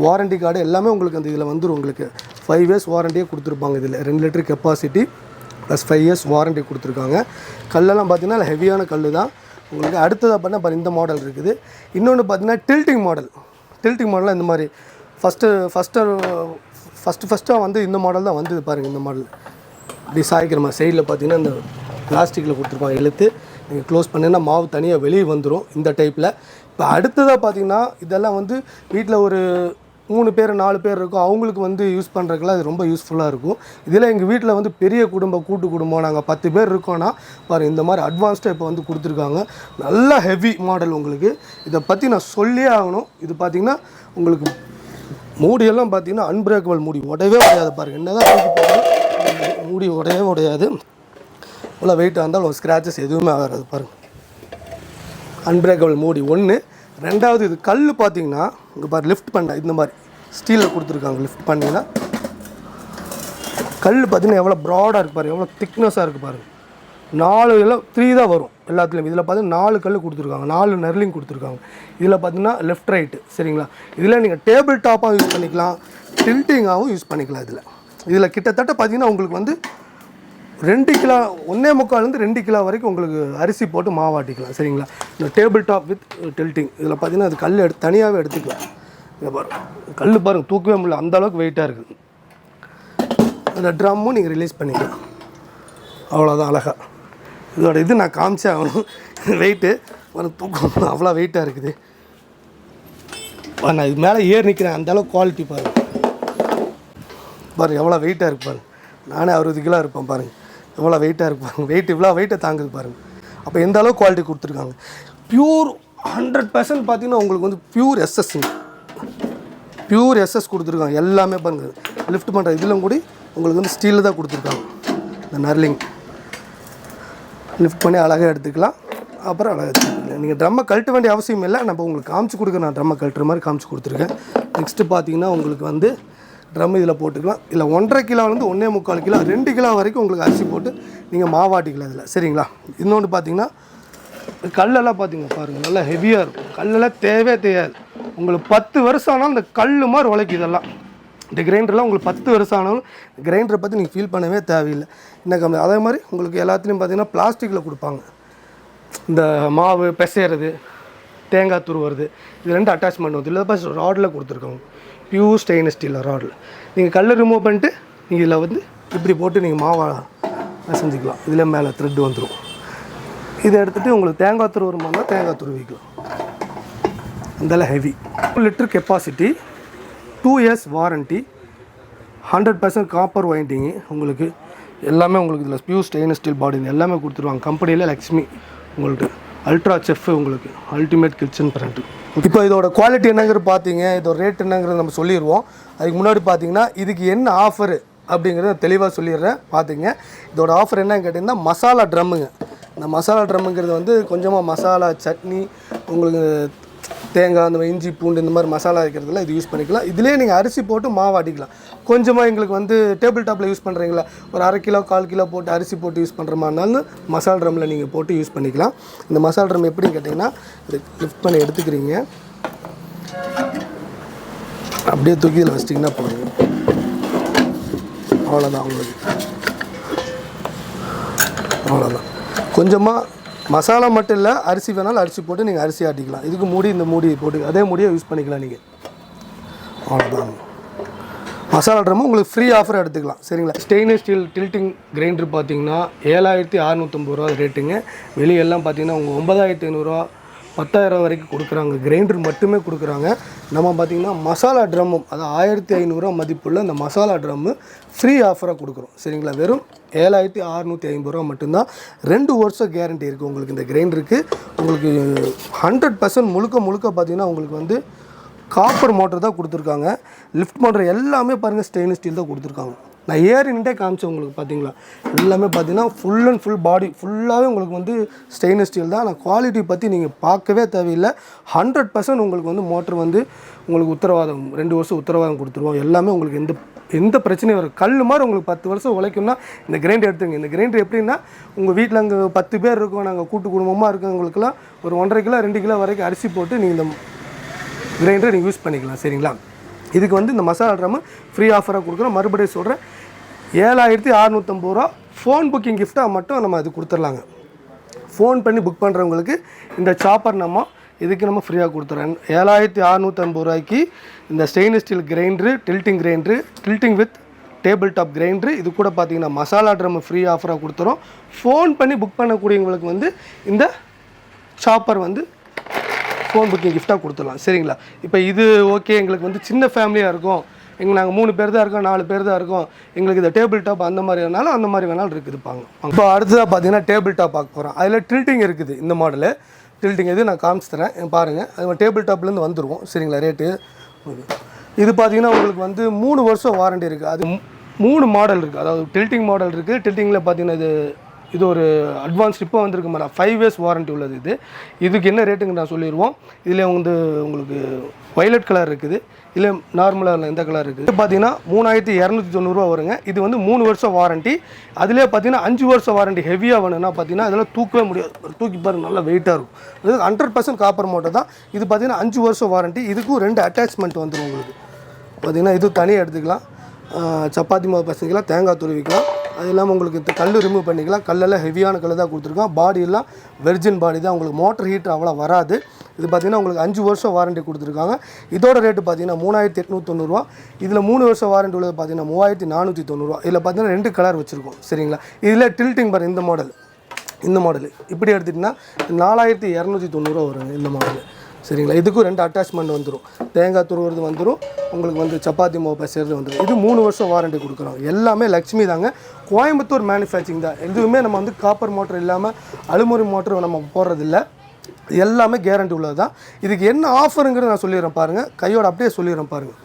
வாரண்ட்டி கார்டு எல்லாமே உங்களுக்கு அந்த இதில் வந்துடும். உங்களுக்கு 5 இயர்ஸ் வாரண்ட்டியே கொடுத்துருப்பாங்க. இதில் 2 litre capacity plus 5 years warranty கொடுத்துருக்காங்க. கல்லெல்லாம் பார்த்திங்கன்னா ஹெவியான கல் தான் உங்களுக்கு. அடுத்ததாக பார்த்தா இந்த மாடல் இருக்குது. இன்னொன்று பார்த்தீங்கன்னா டில்ட்டிங் மாடலில் இந்த மாதிரி ஃபஸ்ட்டாக வந்து இந்த மாடல் தான் வந்தது பாருங்கள். இந்த மாடல் இப்படி சாய்க்கிற மாதிரி சைடில் பார்த்தீங்கன்னா இந்த பிளாஸ்டிக்கில் கொடுத்துருப்பாங்க இழுத்து நீங்கள் க்ளோஸ் பண்ணிங்கன்னா மாவு தனியாக வெளியே வந்துடும் இந்த டைப்பில். இப்போ அடுத்ததாக பார்த்தீங்கன்னா இதெல்லாம் வந்து வீட்டில் ஒரு 3 பேர் 4 பேர் இருக்கும், அவங்களுக்கு வந்து யூஸ் பண்ணுறதுக்குலாம் அது ரொம்ப யூஸ்ஃபுல்லாக இருக்கும். இதில் எங்கள் வீட்டில் வந்து பெரிய கூட்டு குடும்பம், நாங்கள் 10 பேர் இருக்கோன்னா பாருங்கள் இந்த மாதிரி அட்வான்ஸ்டாக இப்போ வந்து கொடுத்துருக்காங்க. நல்லா ஹெவி மாடல் உங்களுக்கு. இதை பற்றி நான் சொல்லியே ஆகணும். இது பார்த்திங்கன்னா உங்களுக்கு மூடியெல்லாம் பார்த்திங்கன்னா அன்பிரேக்கபிள் மூடி, உடையவே உடையாது பாருங்கள். என்ன தான் தூக்கி போட்டாலும் மூடி உடையவே உடையாது. இவ்வளோ வெயிட்டாக இருந்தாலும் ஒரு ஸ்க்ராச்சஸ் எதுவுமே ஆகாது பாருங்கள். அன்பிரேக்கபிள் மூடி ஒன்று. ரெண்டாவது இது கல் பார்த்திங்கன்னா இங்கே பாரு லிஃப்ட் பண்ண இந்த மாதிரி ஸ்டீலில் கொடுத்துருக்காங்க. லிஃப்ட் பண்ணிங்கன்னா கல் பார்த்திங்கன்னா எவ்வளோ ப்ராடாக இருக்குது பாருங்கள், எவ்வளோ திக்னஸாக இருக்குது பாருங்கள். 4 எல்லாம் 3 தான் வரும் எல்லாத்துலேயும். இதில் பார்த்தீங்கன்னா 4 கல் கொடுத்துருக்காங்க, 4 நெர்லிங் கொடுத்துருக்காங்க. இதில் பார்த்தீங்கன்னா லெஃப்ட் ரைட்டு சரிங்களா. இதில் நீங்கள் டேபிள் டாப்பாகவும் யூஸ் பண்ணிக்கலாம், டில்ட்டிங்காகவும் யூஸ் பண்ணிக்கலாம். இதில் கிட்டத்தட்ட பார்த்திங்கன்னா உங்களுக்கு வந்து 2 கிலோ 1.25 2 கிலோ வரைக்கும் உங்களுக்கு அரிசி போட்டு மாவாட்டிக்கலாம் சரிங்களா. இந்த டேபிள் டாப் வித் டில்ட்டிங். இதில் பார்த்திங்கன்னா அது கல் தனியாகவே எடுத்துக்கலாம். இங்கே பாருங்கள் கல் பாருங்கள் தூக்கவே முடியல, அந்தளவுக்கு வெயிட்டாக இருக்குது. அந்த ட்ரம்மும் நீங்கள் ரிலீஸ் பண்ணிக்கலாம். அவ்வளோதான் அழகாக. இதோட இது நான் காமிச்சே ஆகணும். வெயிட்டு தூக்கம் அவ்வளோ வெயிட்டாக இருக்குது. நான் இது மேலே ஏறி நிற்கிறேன், அந்தளவுக்கு குவாலிட்டி பாருங்கள். எவ்வளோ வெயிட்டாக இருக்கு பாருங்கள். நானே 60 கிலோ இருப்பேன் பாருங்கள், எவ்வளோ வெயிட்டாக இருக்கு பாருங்கள். வெயிட் இவ்வளோ வெயிட்டை தாங்குது பாருங்கள். அப்போ எந்த அளவுக்கு குவாலிட்டி கொடுத்துருக்காங்க. பியூர் 100% பார்த்தீங்கன்னா உங்களுக்கு வந்து பியூர் எஸ்எஸ் கொடுத்துருக்காங்க. எல்லாமே பாருங்கள் லிஃப்ட் பண்ணுற இதிலும் கூட உங்களுக்கு வந்து ஸ்டீலில் தான் கொடுத்துருக்காங்க. இந்த நர்லிங் லிஃப்ட் பண்ணி அழகாக எடுத்துக்கலாம். அப்புறம் அழகாக எடுத்துக்கலாம். நீங்கள் ட்ரம்மை கழட்ட வேண்டிய அவசியம் இல்லை, நம்ம உங்களுக்கு காமிச்சு கொடுக்குறேன். நான் ட்ரம்மை கழட்டுற மாதிரி காமிச்சு கொடுத்துருக்கேன். நெக்ஸ்ட்டு பார்த்தீங்கன்னா உங்களுக்கு வந்து ட்ரம் இதில் போட்டுக்கலாம். இல்லை 1.5 கிலோலேருந்து 1.25 கிலோ 2 கிலோ வரைக்கும் உங்களுக்கு அரிசி போட்டு நீங்கள் மாவாட்டிக்கலாம் இதில் சரிங்களா. இன்னொன்று பார்த்தீங்கன்னா கல்லெல்லாம் பார்த்தீங்க பாருங்கள் நல்லா ஹெவியாக இருக்கும். கல்லெல்லாம் தேவையாது. உங்களுக்கு 10 வருஷம் ஆனாலும் இந்த கல் மாதிரி உழைக்கும். இதெல்லாம் இந்த கிரைண்டர்லாம் உங்களுக்கு 10 வருஷம் ஆனாலும் கிரைண்டரை பற்றி நீங்கள் ஃபீல் பண்ணவே தேவையில்லை. என்ன கம்மி. அதே மாதிரி உங்களுக்கு எல்லாத்துலேயும் பார்த்தீங்கன்னா பிளாஸ்டிக்கில் கொடுப்பாங்க. இந்த மாவு பிசைறது, தேங்காய் துருவுறது, இது 2 அட்டாச்மெண்ட் வந்து இல்லை பஸ் ராடில் கொடுத்துருக்காங்க. பியூர் ஸ்டெயின்லெஸ் ஸ்டீல் ராடில் நீங்கள் கல் ரிமூவ் பண்ணிட்டு நீங்கள் இதில் வந்து இப்படி போட்டு நீங்கள் மாவை செஞ்சுக்கலாம். இதில் மேலே த்ரெட் வந்துடும். இதை எடுத்துகிட்டு உங்களுக்கு தேங்காய் துருவுற மாதிரினா தேங்காய் துருவிக்கலாம். அதெல்லாம் heavy 2 litre capacity 2 years warranty, 100% copper winding உங்களுக்கு எல்லாமே உங்களுக்கு இதில் பியூர் ஸ்டெயின்லெஸ் ஸ்டீல் பாடி எல்லாமே கொடுத்துருவாங்க. கம்பெனியில் லக்ஷ்மி உங்களுக்கு அல்ட்ரா செஃப் உங்களுக்கு அல்டிமேட் கிச்சன் பிராண்ட். இப்போ இதோட குவாலிட்டி என்னங்கிறது பார்த்தீங்க, இதோட ரேட் என்னங்கிறது நம்ம சொல்லிடுவோம். அதுக்கு முன்னாடி பார்த்தீங்கன்னா இதுக்கு என்ன ஆஃபரு அப்படிங்கிறத தெளிவாக சொல்லிடுறேன். பார்த்துங்க, இதோட ஆஃபர் என்னன்னு கேட்டிங்கன்னா மசாலா ட்ரம்முங்க. இந்த மசாலா ட்ரம்முங்கிறது வந்து கொஞ்சமாக மசாலா சட்னி உங்களுக்கு தேங்காய் அந்த மாதிரி இஞ்சி பூண்டு இந்த மாதிரி மசாலா வைக்கிறதுல இது யூஸ் பண்ணிக்கலாம். இதிலே நீங்கள் அரிசி போட்டு மாவு ஆட்டிக்கலாம். கொஞ்சமாக எங்களுக்கு வந்து டேபிள் டாப்பில் யூஸ் பண்ணுறீங்களா, ஒரு 1/2 கிலோ 1/4 கிலோ போட்டு அரிசி போட்டு யூஸ் பண்ணுற மாதிரினாலும் மசாலா ட்ரம்மில் நீங்கள் போட்டு யூஸ் பண்ணிக்கலாம். இந்த மசாலா ட்ரம் எப்படின்னு கேட்டிங்கன்னா இது லிஃப்ட் பண்ணி எடுத்துக்கிறீங்க, அப்படியே தூக்கி இதில் வச்சிட்டிங்கன்னா போதுங்க. அவ்வளோதான் உங்களுக்கு, அவ்வளோதான். கொஞ்சமாக மசாலா மட்டும் இல்லை, அரிசி வேணாலும் அரிசி போட்டு நீங்கள் அரிசி ஆட்டிக்கலாம். இதுக்கு மூடி இந்த மூடி போட்டு அதே மூடியை யூஸ் பண்ணிக்கலாம் நீங்கள். அவ்வளோதான். மசாலா ட்ரம்மு உங்களுக்கு ஃப்ரீ ஆஃபர் எடுத்துக்கலாம். சரிங்களா. ஸ்டெயின்லெஸ் ஸ்டீல் டில்ட்டிங் கிரைண்டர் பார்த்தீங்கன்னா 7650 ரூபா ரேட்டுங்க. வெளியெல்லாம் பார்த்தீங்கன்னா உங்கள் 9500 10,000 வரைக்கும் கொடுக்குறாங்க. கிரைண்டர் மட்டுமே கொடுக்குறாங்க. நம்ம பார்த்திங்கன்னா மசாலா ட்ரம்மும் அது 1500 மதிப்புள்ள அந்த மசாலா ட்ரம்மு ஃப்ரீ ஆஃபராக கொடுக்குறோம். சரிங்களா. வெறும் 7650 ரூபா மட்டும்தான். 2 வருஷம் கேரண்டி இருக்குது உங்களுக்கு இந்த கிரைண்டருக்கு. உங்களுக்கு 100% முழுக்க பார்த்திங்கன்னா உங்களுக்கு வந்து காப்பர் மோட்டர் தான் கொடுத்துருக்காங்க. லிஃப்ட் மோட்டர் எல்லாமே பாருங்கள் ஸ்டெயின்லெஸ் ஸ்டீல் தான் கொடுத்துருக்காங்க. நான் ஏறின்ட்டே காமிச்சேன் உங்களுக்கு பார்த்தீங்களா, எல்லாமே பார்த்தீங்கன்னா ஃபுல் அண்ட் ஃபுல் பாடி ஃபுல்லாகவே உங்களுக்கு வந்து ஸ்டெயின்லெஸ் ஸ்டீல் தான். நான் குவாலிட்டி பற்றி நீங்கள் பார்க்கவே தேவையில்லை. 100% உங்களுக்கு வந்து மோட்டர் வந்து உங்களுக்கு உத்தரவாதம் 2 வருஷம் உத்தரவாதம் கொடுத்துருவோம். எல்லாமே உங்களுக்கு எந்த பிரச்சனையும் வரும். கல் மாதிரி உங்களுக்கு 10 வருஷம் உழைக்கும்னா இந்த கிரைண்டர் எடுத்துங்க. இந்த கிரைண்டர் எப்படின்னா உங்கள் வீட்டில் அங்கே 10 பேர் இருக்கோம், நாங்கள் கூட்டு குடும்பமாக இருக்கவங்களுக்குலாம் ஒரு 1.5 கிலோ 2 கிலோ வரைக்கும் அரிசி போட்டு நீங்கள் இந்த கிரைண்டரை நீங்கள் யூஸ் பண்ணிக்கலாம். சரிங்களா. இதுக்கு வந்து இந்த மசாலா ட்ரம்மு ஃப்ரீ ஆஃபராக கொடுக்குறோம். மறுபடியும் சொல்கிறேன், 7650 ரூபா ஃபோன் புக்கிங் கிஃப்ட்டாக மட்டும் நம்ம அது கொடுத்துர்லாங்க. ஃபோன் பண்ணி புக் பண்ணுறவங்களுக்கு இந்த சாப்பர் இதுக்கு நம்ம ஃப்ரீயாக கொடுத்துறோம். 7650 ரூபாய்க்கு இந்த stainless steel grinder, tilting with table top grinder, இது கூட பார்த்தீங்கன்னா மசாலா ட்ரம் ஃப்ரீ ஆஃபராக கொடுத்துறோம். ஃபோன் பண்ணி புக் பண்ணக்கூடியவங்களுக்கு வந்து இந்த சாப்பர் வந்து ஃபோன் புக்கிங் கிஃப்ட்டாக கொடுத்துடலாம். சரிங்களா. இப்போ இது ஓகே, எங்களுக்கு வந்து சின்ன ஃபேமிலியாக இருக்கும், நாங்கள் 3 பேர் தான் இருக்கோம், 4 பேர் தான் இருக்கோம், எங்களுக்கு இந்த டேபிள் டாப் அந்த மாதிரி வேணாலும் அந்த மாதிரி வேணாலும் இருக்குதுப்பாங்க. இப்போ அடுத்ததாக பார்த்தீங்கன்னா டேபிள் டாப் பார்க்க போகிறோம். அதில் டில்ட்டிங் இருக்குது. இந்த மாடலு டில்ட்டிங் இது நான் காமிச்சு தரேன் பாருங்கள். அது டேபிள் டாப்லேருந்து வந்துடுவோம். சரிங்களா. ரேட்டு இது பார்த்தீங்கன்னா உங்களுக்கு வந்து 3 வருஷம் வாரண்டி இருக்குது. அது 3 மாடல் இருக்குது. அதாவது டில்ட்டிங் மாடல் இருக்குது. டில்ட்டிங்கில் பார்த்தீங்கன்னா இது ஒரு அட்வான்ஸ் இப்போ வந்திருக்கு மேடம். 5 இயர்ஸ் வாரண்டி உள்ளது. இதுக்கு என்ன ரேட்டுங்க நான் சொல்லிடுவோம். இதில் வந்து உங்களுக்கு வயலட் கலர் இருக்குது, இல்லை நார்மலாக இந்த கலர் இருக்குது. இது பார்த்தீங்கன்னா 3290 ரூபா வருங்க. இது வந்து 3 வருஷம் வாரண்டி. அதிலே பார்த்தீங்கன்னா 5 வருஷம் வாரண்டி. ஹெவியாக வேணும்னா பார்த்தீங்கன்னா அதெல்லாம் தூக்கவே முடியாது. தூக்கி பாருங்க, நல்லா வெயிட்டாக இருக்கும். இது 100% காப்பர் மோட்டர் தான். இது பார்த்தீங்கன்னா 5 வருஷம் வாரண்டி. இதுக்கும் 2 அட்டாச்மெண்ட் வந்துடும் உங்களுக்கு. பார்த்தீங்கன்னா இது தனியாக எடுத்துக்கலாம். சப்பாத்தி மாவு பசங்கலாம், தேங்காய் துருவிக்கலாம். அது இல்லாமல் உங்களுக்கு கல் ரிமூவ் பண்ணிக்கலாம். கல்லெல்லாம் ஹெவியான கல் தான் கொடுத்துருக்கோம். பாடியெல்லாம் வெர்ஜின் பாடி தான். உங்களுக்கு மோட்டர் ஹீட்டர் அவ்வளோ வராது. இது பார்த்திங்கன்னா உங்களுக்கு 5 வருஷம் வாரண்டி கொடுத்துருக்காங்க. இதோட ரேட்டு பார்த்தீங்கன்னா 3890 ரூபா. இதில் 3 வருஷம் வாரண்டி உள்ளது பார்த்தீங்கன்னா 3490 ரூபா. இதில் பார்த்தீங்கன்னா 2 கலர் வச்சுருக்கோம். சரிங்களா. இதில் டில்ட்டிங் பாரு, இந்த மாடல் இப்படி எடுத்துட்டிங்கன்னா 4290 ரூபா வருங்க இந்த மாடல். சரிங்களா. இதுக்கும் 2 அட்டாச்மெண்ட் வந்துடும். தேங்காய் துருவுறது வந்துடும், உங்களுக்கு வந்து சப்பாத்தி மாவு பசைறது வந்துடும். இது 3 வருஷம் வாரண்டி கொடுக்குறோம். எல்லாமே லக்ஷ்மி தாங்க, கோயம்புத்தூர் மேனுஃபேக்சரிங் தான். எதுவுமே நம்ம வந்து காப்பர் மோட்டர் இல்லாமல் அலுமினியம் மோட்டர் நம்ம போடுறதில்ல. எல்லாமே கேரண்டி உள்ளது தான். இதுக்கு என்ன ஆஃபருங்கிறது நான் சொல்லிடுறேன் பாருங்கள். கையோடு அப்படியே சொல்லிடுறேன் பாருங்கள்.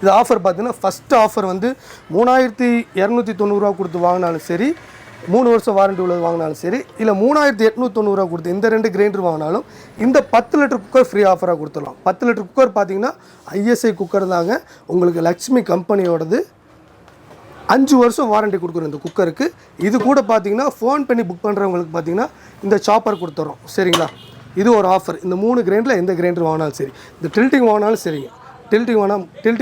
இது ஆஃபர் பார்த்தீங்கன்னா ஃபஸ்ட்டு ஆஃபர் வந்து 3290 ரூபா கொடுத்து வாங்கினாலும் சரி, 3 வருஷம் வாரண்டி உள்ளது வாங்கினாலும் சரி, இல்லை 3890 ரூபா கொடுத்து இந்த 2 கிரைண்டர் வாங்கினாலும் இந்த 10 லிட்டர் குக்கர் ஃப்ரீ ஆஃபராக கொடுத்துடலாம். 10 லிட்டர் குக்கர் பார்த்தீங்கன்னா ISI குக்கர் தாங்க. உங்களுக்கு லக்ஷ்மி கம்பெனியோடது 5 வருஷம் வாரண்டி கொடுக்குறோம் இந்த குக்கருக்கு. இது கூட பார்த்தீங்கன்னா ஃபோன் பண்ணி புக் பண்ணுறவங்களுக்கு பார்த்தீங்கன்னா இந்த சாப்பர் கொடுத்துட்றோம். சரிங்களா. இது ஒரு ஆஃபர். இந்த 3 கிரைண்டரில் எந்த கிரைண்டர் வாங்கினாலும் சரி, இந்த டில்ட்டிங் வாங்கினாலும் சரிங்க. டில்ட்டிங்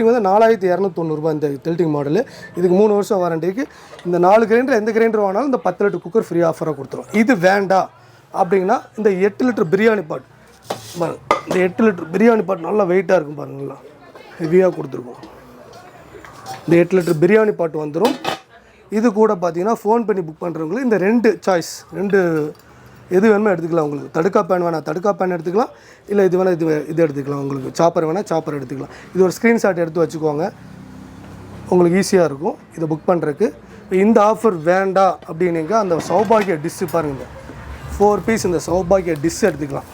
வந்து 4290 ரூபா இந்த டில்ட்டிங் மாடலு. இதுக்கு 3 வருஷம் வாரண்டிக்கு. இந்த 4 கிரைண்டர் எந்த கிரைண்டர் வாங்கினாலும் இந்த 10 லிட்டர் குக்கர் ஃப்ரீ ஆஃபராக கொடுத்துரும். இது வேண்டாம் அப்படின்னா இந்த 8 லிட்டர் பிரியாணி பாட் பாருங்கள். இந்த 8 லிட்டர் பிரியாணி பாட் நல்லா வெயிட்டாக இருக்கும் பாருங்களா, ஹெவியாக கொடுத்துருக்கோம். இந்த 8 லிட்டர் பிரியாணி பாட் வந்துடும். இது கூட பார்த்தீங்கன்னா ஃபோன் பண்ணி புக் பண்ணுறவங்களுக்கு இந்த 2 சாய்ஸ், 2 எது வேணுமோ எடுத்துக்கலாம். உங்களுக்கு தடுக்கா பேன் வேணால் தடுக்கா பேன் எடுத்துக்கலாம், இல்லை இது வேணால் இது எடுத்துக்கலாம். உங்களுக்கு சாப்பர் வேணால் சாப்பர் எடுத்துக்கலாம். இது ஒரு ஸ்க்ரீன்ஷாட் எடுத்து வச்சுக்கோங்க, உங்களுக்கு ஈஸியாக இருக்கும் இதை புக் பண்ணுறதுக்கு. இந்த ஆஃபர் வேண்டாம் அப்படின்னீங்க அந்த சௌபாகிய டிஷ்ஷு பாருங்கள், 4 பீஸ் இந்த சௌபாகிய டிஷ் எடுத்துக்கலாம்.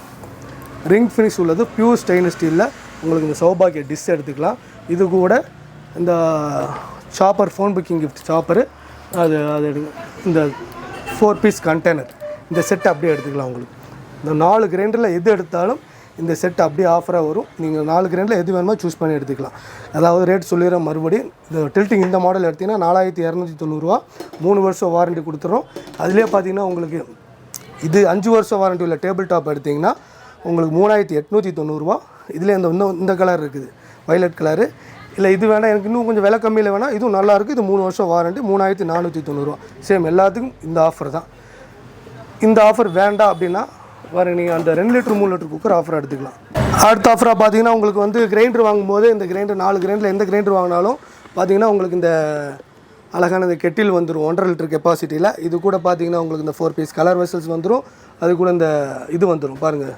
ரிங் ஃபினிஷ் உள்ளது பியூர் ஸ்டெயின்லெஸ் ஸ்டீலில் உங்களுக்கு இந்த சௌபாகிய டிஷ் எடுத்துக்கலாம். இது கூட இந்த சாப்பர் ஃபோன் புக்கிங் கிஃப்ட் சாப்பரு அது எடுங்க. இந்த 4 பீஸ் கண்டெய்னர் இந்த செட் அப்படியே எடுத்துக்கலாம். உங்களுக்கு இந்த 4 கிரைண்டரில் எது எடுத்தாலும் இந்த செட் அப்படியே ஆஃபராக வரும். நீங்கள் 4 கிரைண்டரில் எது வேணுமோ சூஸ் பண்ணி எடுத்துக்கலாம். அதாவது ரேட் சொல்லிடுறேன் மறுபடியும். இந்த டில்ட்டிங் இந்த மாடல் எடுத்திங்கன்னா 4290 ரூபா, 3 வருஷம் வாரண்ட்டி கொடுத்துறோம். அதிலே பார்த்தீங்கன்னா உங்களுக்கு இது 5 வருஷம் வாரண்ட்டி உள்ள டேபிள் டாப் எடுத்திங்கன்னா உங்களுக்கு 3890 ரூபா. இதில் இந்த கலர் இருக்குது, வயலட் கலரு. இல்லை இது வேணால் எனக்கு இன்னும் கொஞ்சம் விலை கம்மியில் வேணால் இதுவும் நல்லாயிருக்கு. இது 3 வருஷம் வாரண்ட்டி 3490 ரூபா. சேம் எல்லாத்துக்கும் இந்த ஆஃபர் தான். இந்த ஆஃபர் வேண்டாம் அப்படின்னா வேறு நீங்கள் அந்த 2 லிட்டர் 3 லிட்டர் குக்கர் ஆஃபர் எடுத்துக்கலாம். அடுத்த ஆஃபராக பார்த்தீங்கன்னா உங்களுக்கு வந்து கிரைண்டர் வாங்கும்போது இந்த கிரைண்டர் 4 கிரைண்டரில் எந்த கிரைண்டர் வாங்கினாலும் பார்த்தீங்கன்னா உங்களுக்கு இந்த அழகான இந்த கெட்டில் வந்துடும் 1.5 லிட்டர் கெப்பாசிட்டியில். இது கூட பார்த்தீங்கன்னா உங்களுக்கு இந்த 4 பீஸ் கலர் வெசல்ஸ் வந்துடும். அது கூட இந்த இது வந்துடும் பாருங்கள்,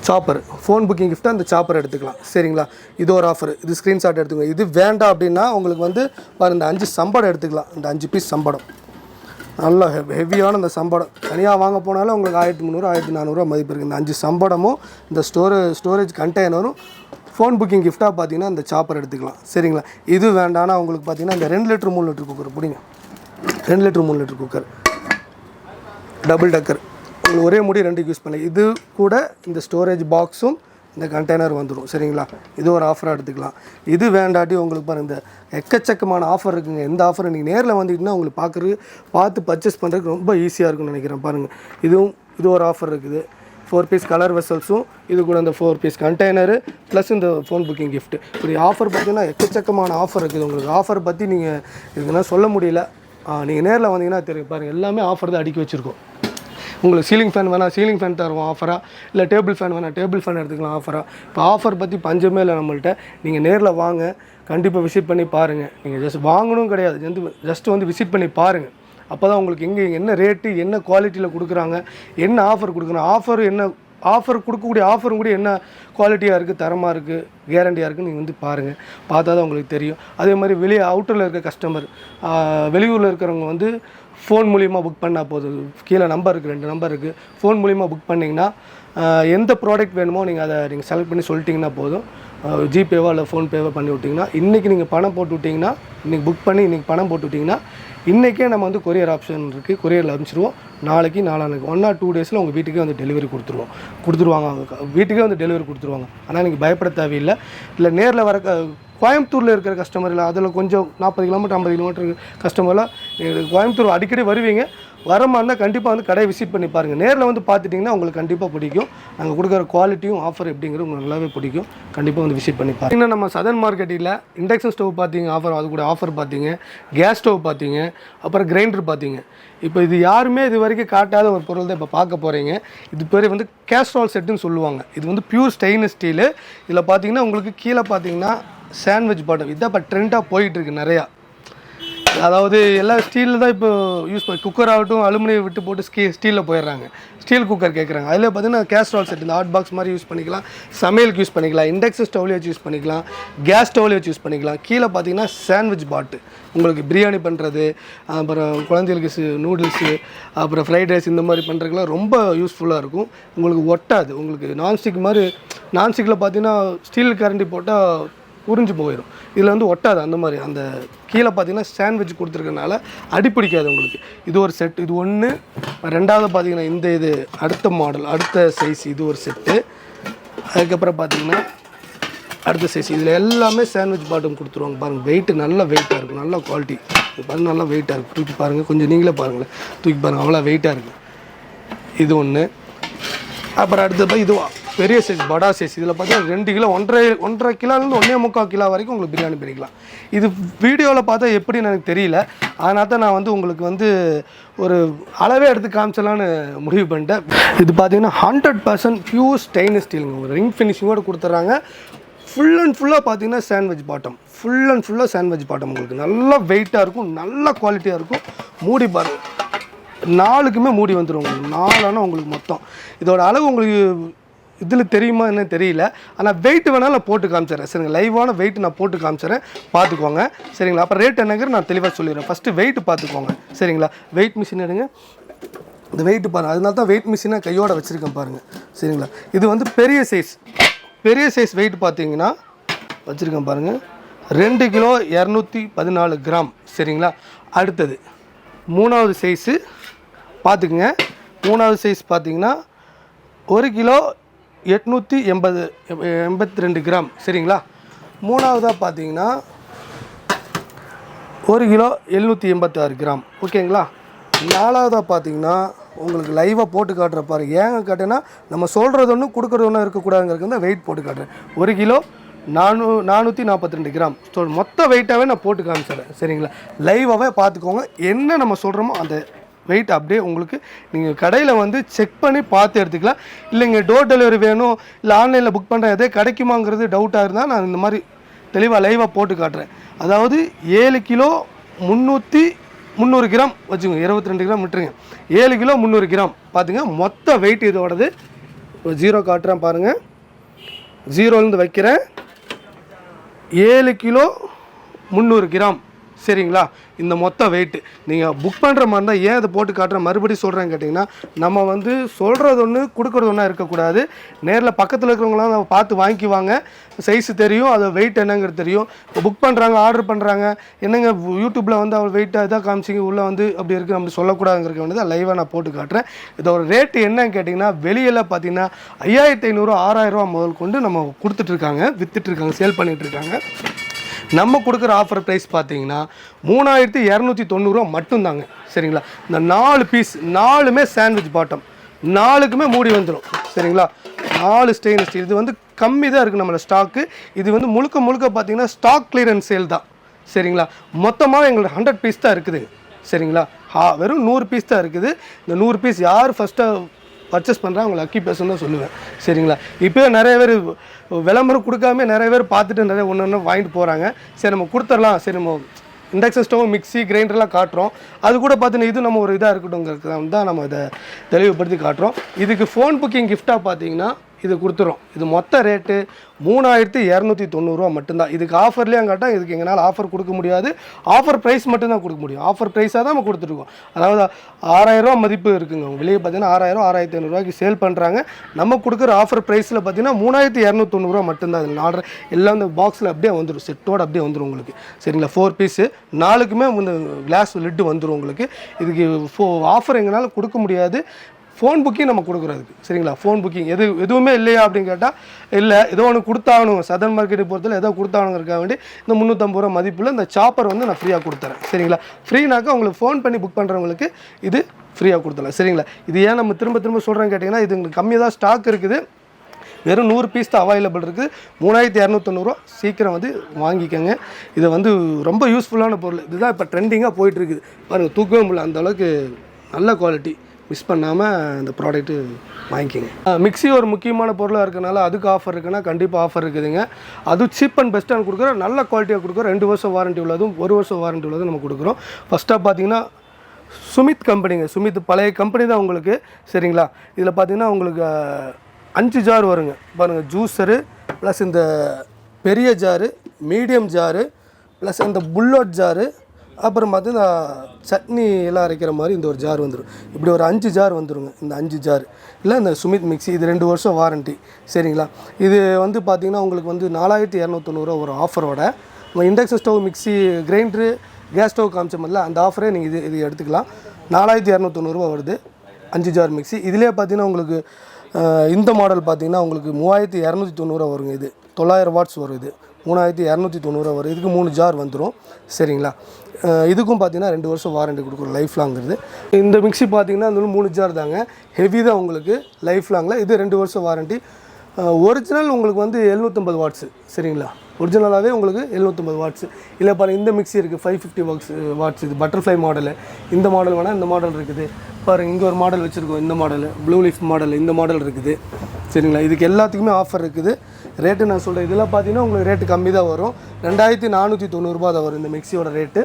சாப்பர் ஃபோன் புக்கிங் கிஃப்ட்டாக அந்த சாப்பர் எடுத்துக்கலாம். சரிங்களா, இது ஒரு ஆஃபர். இது ஸ்க்ரீன்ஷாட் எடுத்துக்கலாம். இது வேண்டாம் அப்படின்னா உங்களுக்கு வந்து பாருங்கள் இந்த 5 சம்படம் எடுத்துக்கலாம். இந்த 5 பீஸ் சம்படம் நல்லா ஹெவியான இந்த சம்படம் தனியாக வாங்க போனாலும் உங்களுக்கு 1300 1400 மதிப்பு இருக்குது. இந்த 5 சம்படமும் இந்த ஸ்டோரேஜ் கண்டெய்னரும் ஃபோன் புக்கிங் கிஃப்ட்டாக பார்த்தீங்கன்னா இந்த சாப்பர் எடுத்துக்கலாம். சரிங்களா, இது வேண்டாம்னா உங்களுக்கு பார்த்தீங்கன்னா இந்த 2 லிட்டர் 3 லிட்டர் குக்கர் பிடிங்க. 2 லிட்டர் 3 லிட்டர் குக்கர் டபுள் டக்கர் உங்களுக்கு ஒரே முடி 2 யூஸ் பண்ணி இது கூட இந்த ஸ்டோரேஜ் பாக்ஸும் இந்த கண்டெய்னர் வந்துடும். சரிங்களா, இது ஒரு ஆஃபராக எடுத்துக்கலாம். இது வேண்டாட்டி உங்களுக்கு பாருங்கள் இந்த எக்கச்சக்கமான ஆஃபர் இருக்குங்க. எந்த ஆஃபர் நீங்கள் நேரில் வந்துக்கிட்டுனா உங்களுக்கு பார்த்து பர்ச்சேஸ் பண்ணுறதுக்கு ரொம்ப ஈஸியாக இருக்கும்னு நினைக்கிறேன். பாருங்கள், இது ஒரு ஆஃபர் இருக்குது. 4 பீஸ் கலர் வெசல்ஸும் இது கூட இந்த 4 பீஸ் கண்டெய்னரு ப்ளஸ் இந்த ஃபோன் புக்கிங் கிஃப்ட். இப்படி ஆஃபர் பார்த்தீங்கன்னா எக்கச்சக்கமான ஆஃபர் இருக்குது. உங்களுக்கு ஆஃபர் பற்றி நீங்கள் இதுனா சொல்ல முடியல. நீங்கள் நேரில் வந்தீங்கன்னா தெரியும். பாருங்கள், எல்லாமே ஆஃபர் தான் அடுக்கி வச்சுருக்கோம். உங்களுக்கு சீலிங் ஃபேன் வேணால் சீலிங் ஃபேன் தருவோம் ஆஃபராக, இல்லை டேபிள் ஃபேன் வேணால் டேபிள் ஃபேன் எடுத்துக்கலாம் ஆஃபராக. இப்போ ஆஃபர் பற்றி பஞ்சமே இல்லை நம்மள்கிட்ட. நீங்கள் நேரில் வாங்க, கண்டிப்பாக விசிட் பண்ணி பாருங்கள். நீங்கள் ஜஸ்ட் வாங்கணும் கிடையாது, ஜஸ்ட் வந்து விசிட் பண்ணி பாருங்கள். அப்போ தான் உங்களுக்கு எங்கே என்ன ரேட்டு, என்ன குவாலிட்டியில் கொடுக்குறாங்க, என்ன ஆஃபர் கொடுக்குறாங்க, ஆஃபர் கொடுக்கக்கூடிய ஆஃபரும் கூட என்ன குவாலிட்டியாக இருக்குது, தரமாக இருக்குது, கேரண்டியாக இருக்குன்னு நீங்கள் வந்து பாருங்கள். பார்த்தா தான் உங்களுக்கு தெரியும். அதே மாதிரி வெளியே அவுட்டரில் இருக்க கஸ்டமர், வெளியூரில் இருக்கிறவங்க வந்து ஃபோன் மூலிமா புக் பண்ணால் போதும். கீழே நம்பர் இருக்குது, 2 நம்பர் இருக்குது. ஃபோன் மூலிமா புக் பண்ணிங்கன்னா எந்த ப்ராடக்ட் வேணுமோ நீங்கள் செலக்ட் பண்ணி சொல்லிட்டிங்கன்னா போதும். ஜிபேவோ இல்லை ஃபோன்பேவோ பண்ணி விட்டிங்கன்னா இன்றைக்கி நீங்கள் பணம் போட்டு விட்டிங்கன்னா, இன்றைக்கி புக் பண்ணி இன்றைக்கி பணம் போட்டு விட்டிங்கன்னா இன்றைக்கே நம்ம வந்து கொரியர் ஆப்ஷன் இருக்குது, கொரியரில் அனுப்பிச்சிடுவோம். நாளைக்கு 1 or 2 டேஸில் உங்கள் வீட்டுக்கே வந்து டெலிவரி கொடுத்துருவாங்க. வீட்டுக்கே வந்து டெலிவரி கொடுத்துருவாங்க. ஆனால் நீங்கள் பயப்பட தேவையில்லை. இல்லை நேரில் வர கோயம்புத்தூரில் இருக்கிற கஸ்டமர் இல்லை, அதில் கொஞ்சம் 40 கிலோமீட்டர் 50 கிலோமீட்டர் கஸ்டமர்லாம் கோயம்புத்தூர் அடிக்கடி வருவீங்க, வரமா இருந்தால் கண்டிப்பாக வந்து கடையை விசிட் பண்ணி பாருங்கள். நேரில் வந்து பார்த்துட்டிங்கன்னா உங்களுக்கு கண்டிப்பாக பிடிக்கும். நாங்கள் கொடுக்குற குவாலிட்டியும் ஆஃபர் எப்படிங்கிறது உங்களுக்கு நல்லாவே பிடிக்கும். கண்டிப்பாக வந்து விசிட் பண்ணி பாருங்கள். இன்னும் நம்ம சதன் மார்க்கெட்டில் இண்டக்ஷன் ஸ்டவ் பார்த்தீங்க ஆஃபர், அது கூட ஆஃபர் பார்த்தீங்க, கேஸ் ஸ்டவ் பார்த்தீங்க, அப்புறம் கிரைண்டர் பார்த்தீங்க. இப்போ இது யாருமே இது வரைக்கும் காட்டாத ஒரு பொருள் தான் இப்போ பார்க்க போகிறீங்க. இது பேர் வந்து கேஸ்ட்ரால் செட்டுன்னு சொல்லுவாங்க. இது வந்து பியூர் ஸ்டெயின்லெஸ் ஸ்டீலு. இதில் பார்த்தீங்கன்னா உங்களுக்கு கீழே பார்த்தீங்கன்னா சாண்ட்விச் பாட்டம், இதான் இப்போ ட்ரெண்டாக போயிட்டுருக்கு நிறையா. அதாவது எல்லா ஸ்டீலில் தான் இப்போ யூஸ் பண்ணி குக்கர் ஆகட்டும் அலுமினியம் விட்டு போட்டு ஸ்டீலில் போயிடுறாங்க. ஸ்டீல் குக்கர் கேட்குறாங்க. அதில் பார்த்தீங்கன்னா கேஸ்ட்ரால் செட் இந்த ஹாட் பாக்ஸ் மாதிரி யூஸ் பண்ணிக்கலாம், சமையலுக்கு யூஸ் பண்ணிக்கலாம், இண்டக்ஷன் ஸ்டவ்லேயே வச்சு யூஸ் பண்ணிக்கலாம், கேஸ் ஸ்டவ்லேயே வச்சு யூஸ் பண்ணிக்கலாம். கீழே பார்த்தீங்கன்னா சாண்ட்விச் பாட்டு, உங்களுக்கு பிரியாணி பண்ணுறது, அப்புறம் குழந்தைகளுக்கு நூடுல்ஸு, அப்புறம் ஃப்ரைட் ரைஸ் இந்த மாதிரி பண்ணுறதுக்குலாம் ரொம்ப யூஸ்ஃபுல்லாக இருக்கும். உங்களுக்கு ஒட்டாது. உங்களுக்கு நான்ஸ்டிக் மாதிரி, நான்ஸ்டிக்கில் பார்த்தீங்கன்னா ஸ்டீல் கரண்டி போட்டால் உறிஞ்சு போயிடும். இதில் வந்து ஒட்டாது அந்த மாதிரி. அந்த கீழே பார்த்தீங்கன்னா சாண்ட்விச் கொடுத்துருக்கனால அடிப்பிடிக்காது உங்களுக்கு. இது ஒரு செட், இது ஒன்று. ரெண்டாவது பார்த்தீங்கன்னா இது அடுத்த மாடல், அடுத்த சைஸ், இது ஒரு செட்டு. அதுக்கப்புறம் பார்த்தீங்கன்னா அடுத்த சைஸ். இதில் எல்லாமே சாண்ட்விச் பாட்டம் கொடுத்துருவாங்க. பாருங்கள், வெயிட்டு நல்ல வெயிட்டாக இருக்கும், நல்ல குவாலிட்டி. இது பாருங்கள், நல்லா வெயிட்டாக இருக்குது. தூக்கி பாருங்கள், கொஞ்சம் நீங்களே பாருங்களேன், தூக்கி பாருங்கள், அவ்வளோ வெயிட்டாக இருக்குது. இது ஒன்று. அப்புறம் அடுத்தது இது பெரிய சைஸ், படா சைஸ். இதில் பார்த்தீங்கன்னா 2 கிலோ 1.5 கிலோலேருந்து 1.25 கிலோ வரைக்கும் உங்களுக்கு பிரியாணி பண்ணிக்கலாம். இது வீடியோவில் பார்த்தா எப்படின்னு எனக்கு தெரியல. அதனால் தான் நான் வந்து உங்களுக்கு வந்து ஒரு அளவே எடுத்து காமிச்சலான்னு முடிவு பண்ணிட்டேன். இது பார்த்தீங்கன்னா 100% பியூர் ஸ்டெயின்லெஸ் ஸ்டீலுங்க. ஒரு ரிங் ஃபினிஷிங்கோடு கொடுத்துட்றாங்க. ஃபுல் அண்ட் ஃபுல்லாக பார்த்தீங்கன்னா சாண்ட்விச் பாட்டம், ஃபுல் அண்ட் ஃபுல்லாக சாண்ட்விச் பாட்டம். உங்களுக்கு நல்லா வெயிட்டாக இருக்கும், நல்ல குவாலிட்டியாக இருக்கும். மூடி பாருங்கள், 4க்குமே மூடி வந்துடும் உங்களுக்கு. 4 உங்களுக்கு மொத்தம். இதோட அளவு உங்களுக்கு இதில் தெரியுமா என்ன தெரியல, ஆனால் வெயிட் வேணாலும் நான் போட்டு காமிச்சிடுறேன் சரிங்க. லைவான வெயிட் நான் போட்டு காமிச்சிடுறேன், பார்த்துக்கோங்க சரிங்களா. அப்போ ரேட் என்னங்கிற நான் தெளிவாக சொல்லிடுறேன். ஃபஸ்ட்டு வெயிட் பார்த்துக்கோங்க சரிங்களா. வெயிட் மிஷின் எடுங்க, இந்த வெயிட் பாருங்கள். அதனால தான் வெயிட் மிஷினை கையோட வச்சுருக்கேன் பாருங்கள் சரிங்களா. இது வந்து பெரிய சைஸ் வெயிட் பார்த்தீங்கன்னா வச்சுருக்கேன் பாருங்கள், 2 கிலோ 214 கிராம் சரிங்களா. அடுத்தது 3வது சைஸு பார்த்துக்குங்க. 3வது சைஸ் பார்த்தீங்கன்னா 1 கிலோ 882 கிராம் சரிங்களா. 3வதாக பார்த்தீங்கன்னா 1 கிலோ 786 கிராம் ஓகேங்களா. 4வதாக பார்த்தீங்கன்னா உங்களுக்கு லைவாக போட்டு காட்டுற பாருங்க. ஏங்க காட்டுன்னா நம்ம சொல்கிறது ஒன்று கொடுக்குறது ஒன்றும் இருக்கக்கூடாதுங்கிறது தான் வெயிட் போட்டு காட்டுறேன். 1 கிலோ 442 கிராம் மொத்த வெயிட்டாகவே நான் போட்டு காமிச்சிடுறேன் சரிங்களா. லைவாகவே பார்த்துக்கோங்க. என்ன நம்ம சொல்கிறோமோ அந்த வெயிட் அப்படியே உங்களுக்கு நீங்கள் கடையில் வந்து செக் பண்ணி பார்த்து எடுத்துக்கலாம். இல்லைங்க டோர் டெலிவரி வேணும், இல்லை ஆன்லைனில் புக் பண்ணுறேன் எதே கிடைக்குமாங்கிறது டவுட்டாக இருந்தால் நான் இந்த மாதிரி தெளிவாக லைவாக போட்டு காட்டுறேன். அதாவது 7 கிலோ 300 கிராம் வச்சுக்கோங்க, 22 கிராம் விட்டுருங்க. 7 கிலோ 300 கிராம் பார்த்துங்க. மொத்த வெயிட் இதோடது 0 காட்டுறேன் பாருங்கள், 0லேருந்து வைக்கிறேன். 7 கிலோ 300 கிராம் சரிங்களா. இந்த மொத்த வெயிட்டு நீங்கள் புக் பண்ணுற மாதிரி இருந்தால் ஏன் அதை போட்டு காட்டுற மறுபடியும் சொல்கிறேன்னு கேட்டிங்கன்னா, நம்ம வந்து சொல்கிறது ஒன்று கொடுக்குறது ஒன்றா இருக்கக்கூடாது. நேரில் பக்கத்தில் இருக்கிறவங்களாம் நம்ம பார்த்து வாங்கிக்குவாங்க, சைஸு தெரியும், அது வெயிட் என்னங்கிறது தெரியும். இப்போ புக் பண்ணுறாங்க, ஆர்டர் பண்ணுறாங்க, என்னங்க யூடியூப்பில் வந்து அவர் வெயிட்டாக இதாக காமிச்சிங்க உள்ளே வந்து அப்படி இருக்குது அப்படி சொல்லக்கூடாதுங்கிறக்க வேண்டியது தான் லைவாக நான் போட்டு காட்டுறேன். இதோட ரேட்டு என்னன்னு கேட்டிங்கன்னா, வெளியில் பார்த்தீங்கன்னா 5500 6000 முதல் கொண்டு நம்ம கொடுத்துட்ருக்காங்க, விற்றுட்ருக்காங்க, சேல் பண்ணிகிட்ருக்காங்க. நம்ம கொடுக்குற ஆஃபர் ப்ரைஸ் பார்த்தீங்கன்னா 3290 மட்டும்தாங்க சரிங்களா. இந்த 4 பீஸ் 4மே சாண்ட்விச் பாட்டம், 4க்குமே மூடி வந்துடும் சரிங்களா. 4 ஸ்டெயின்லெஸ் ஸ்டீல். இது வந்து கம்மி தான் இருக்குது நம்மளோட ஸ்டாக்கு. இது வந்து முழுக்க பார்த்தீங்கன்னா ஸ்டாக் கிளியரன்ஸ் சேல் தான் சரிங்களா. மொத்தமாக எங்களுக்கு 100 பீஸ் தான் இருக்குது சரிங்களா. வெறும் 100 பீஸ் தான் இருக்குது. இந்த 100 பீஸ் யார் ஃபஸ்ட்டாக பர்ச்சேஸ் பண்ணுறாங்க அவங்க லக்கி பர்சன் தான் சொல்லுவேன் சரிங்களா. இப்போ நிறைய பேர் விளம்பரம் கொடுக்காம நிறைய பேர் பார்த்துட்டு நிறைய ஒன்று வாங்கிட்டு போகிறாங்க. சரி நம்ம கொடுத்துடலாம், சரி நம்ம இண்டக்ஷன் ஸ்டவ் மிக்ஸி கிரைண்டர்லாம் காட்டுறோம், அது கூட பார்த்தீங்கன்னா இது நம்ம ஒரு இதாக இருக்கட்டும்ங்கிறது தான் நம்ம இதை தெளிவுபடுத்தி காட்டுறோம். இதுக்கு ஃபோன் புக்கிங் கிஃப்டாக பார்த்தீங்கன்னா இது கொடுத்துரும். இது மொத்த ரேட்டு 3290 மட்டும்தான். இதுக்கு ஆஃபர்லேயே கேட்டால் இதுக்கு எங்களால் ஆஃபர் கொடுக்க முடியாது, ஆஃபர் ப்ரைஸ் மட்டும்தான் கொடுக்க முடியும். ஆஃபர் ப்ரைஸாக தான் நம்ம கொடுத்துருக்கோம். அதாவது 6000 மதிப்பு இருக்குங்க. வெளியே பார்த்தீங்கன்னா 6000 6500 சேல் பண்ணுறாங்க. நம்ம கொடுக்குற ஆஃபர் ப்ரைஸில் பார்த்தீங்கன்னா 3290 மட்டும்தான். அதில் ஆர்டர் எல்லாம் இந்த பாக்ஸில் அப்படியே வந்துடும், செட்டோடு அப்படியே வந்துடும் உங்களுக்கு சரிங்களா. 4 பீஸு 4க்குமே இந்த கிளாஸ் லிட்டு வந்துடும் உங்களுக்கு. இதுக்கு ஆஃபர் எங்களால் கொடுக்க முடியாது. ஃபோன் புக்கிங் நம்ம கொடுக்குறதுக்கு சரிங்களா. ஃபோன் புக்கிங் எதுவுமே இல்லையா அப்படின்னு கேட்டால் இல்லை, ஏதோ ஒன்று கொடுத்தாகணும். சதன் மார்க்கெட்டை பொறுத்தவரை ஏதோ கொடுத்தாகணுங்கிறக்காக வேண்டி இந்த 350 மதிப்பில் இந்த சாப்பர் வந்து நான் ஃப்ரீயாக கொடுத்துறேன் சரிங்களா. ஃப்ரீனாக்கா உங்களுக்கு ஃபோன் பண்ணி புக் பண்ணுறவங்களுக்கு இது ஃப்ரீயாக கொடுத்துடலாம் சரிங்களா. இது ஏன் நம்ம திரும்ப சொல்கிறேன்னு கேட்டிங்கன்னா, இது உங்களுக்கு கம்மியாக தான் ஸ்டாக் இருக்குது, வெறும் 100 பீஸ் தான் அவைலபிள் இருக்குது. 3290 சீக்கிரம் வந்து வாங்கிக்கோங்க. இதை வந்து ரொம்ப யூஸ்ஃபுல்லான பொருள். இதுதான் இப்போ ட்ரெண்டிங்காக போயிட்டுருக்குது பாருங்கள், தூக்கவே முடியல அந்த அளவுக்கு நல்ல குவாலிட்டி. மிஸ் பண்ணாமல் இந்த ப்ராடக்ட்டு வாங்கிக்கோங்க. மிக்ஸி ஒரு முக்கியமான பொருளாக இருக்கனால அதுக்கு ஆஃபர் இருக்குன்னா கண்டிப்பாக ஆஃபர் இருக்குதுங்க. அதுவும் சீப் அண்ட் பெஸ்ட்டாக கொடுக்குறோம், நல்ல குவாலிட்டியாக கொடுக்குறோம். 2 வருஷம் வாரண்ட்டி உள்ளதும் 1 வருஷம் வாரண்ட்டி உள்ளதும் நம்ம கொடுக்குறோம். ஃபஸ்ட்டாக பார்த்தீங்கன்னா சுமித் கம்பெனிங்க, சுமித் பழைய கம்பெனி தான் உங்களுக்கு சரிங்களா. இதில் பார்த்தீங்கன்னா உங்களுக்கு 5 ஜார் வருங்க பாருங்கள். ஜூஸரு ப்ளஸ் இந்த பெரிய ஜாரு, மீடியம் ஜாரு ப்ளஸ் இந்த புல்லட் ஜாரு, அப்புறம் பார்த்தீங்கன்னா சட்னி எல்லாம் அரைக்கிற மாதிரி இந்த ஒரு ஜார் வந்துடும். இப்படி ஒரு 5 ஜார் வந்துடுங்க. இந்த 5 ஜார் இல்லை இந்த சுமித் மிக்ஸி இது 2 வருஷம் வாரண்ட்டி சரிங்களா. இது வந்து பார்த்திங்கன்னா உங்களுக்கு வந்து 4290 ஒரு ஆஃபரோட நம்ம induction stove mixie grinder gas stove காமிச்சோம்ல அந்த ஆஃபரே நீங்கள் இது எடுத்துக்கலாம். 4290 வருது 5 ஜார் மிக்ஸி. இதிலே பார்த்தீங்கன்னா உங்களுக்கு இந்த மாடல் பார்த்தீங்கன்னா உங்களுக்கு 3290 வருங்க. இது 900 வாட்ஸ் வரும். இது 3290 வரும். இதுக்கு 3 ஜார் வந்துடும் சரிங்களா. இதுக்கும் பார்த்தீங்கன்னா 2 வருஷம் வாரண்ட்டி கொடுக்குறோம் லைஃப் லாங்கிறது. இந்த மிக்ஸி பார்த்தீங்கன்னா அந்த 3 ஜார் தாங்க, ஹெவி தான் உங்களுக்கு லைஃப் லாங்கில். இது 2 வருஷம் வாரண்ட்டி. ஒரிஜினல் உங்களுக்கு வந்து 750 வாட்ஸு சரிங்களா. ஒரிஜினலாகவே உங்களுக்கு 750 வாட்ஸு. இல்லை பாருங்கள் இந்த மிக்ஸி இருக்குது 550 வாட்ஸ். இது பட்டர்ஃப்ளை மாடலு. இந்த மாடல் வேணால் இந்த மாடல் இருக்குது பாருங்கள். இங்கே ஒரு மாடல் வச்சுருக்கோம், இந்த மாடலு ப்ளூ லீஃப் மாடல், இந்த மாடல் இருக்குது சரிங்களா. இதுக்கு எல்லாத்துக்குமே ஆஃபர் இருக்குது. ரேட்டு நான் சொல்கிறேன், இதெல்லாம் பார்த்தீங்கன்னா உங்களுக்கு ரேட்டு கம்மி தான் வரும். 2490 தான் வரும் இந்த மிக்ஸியோட ரேட்டு.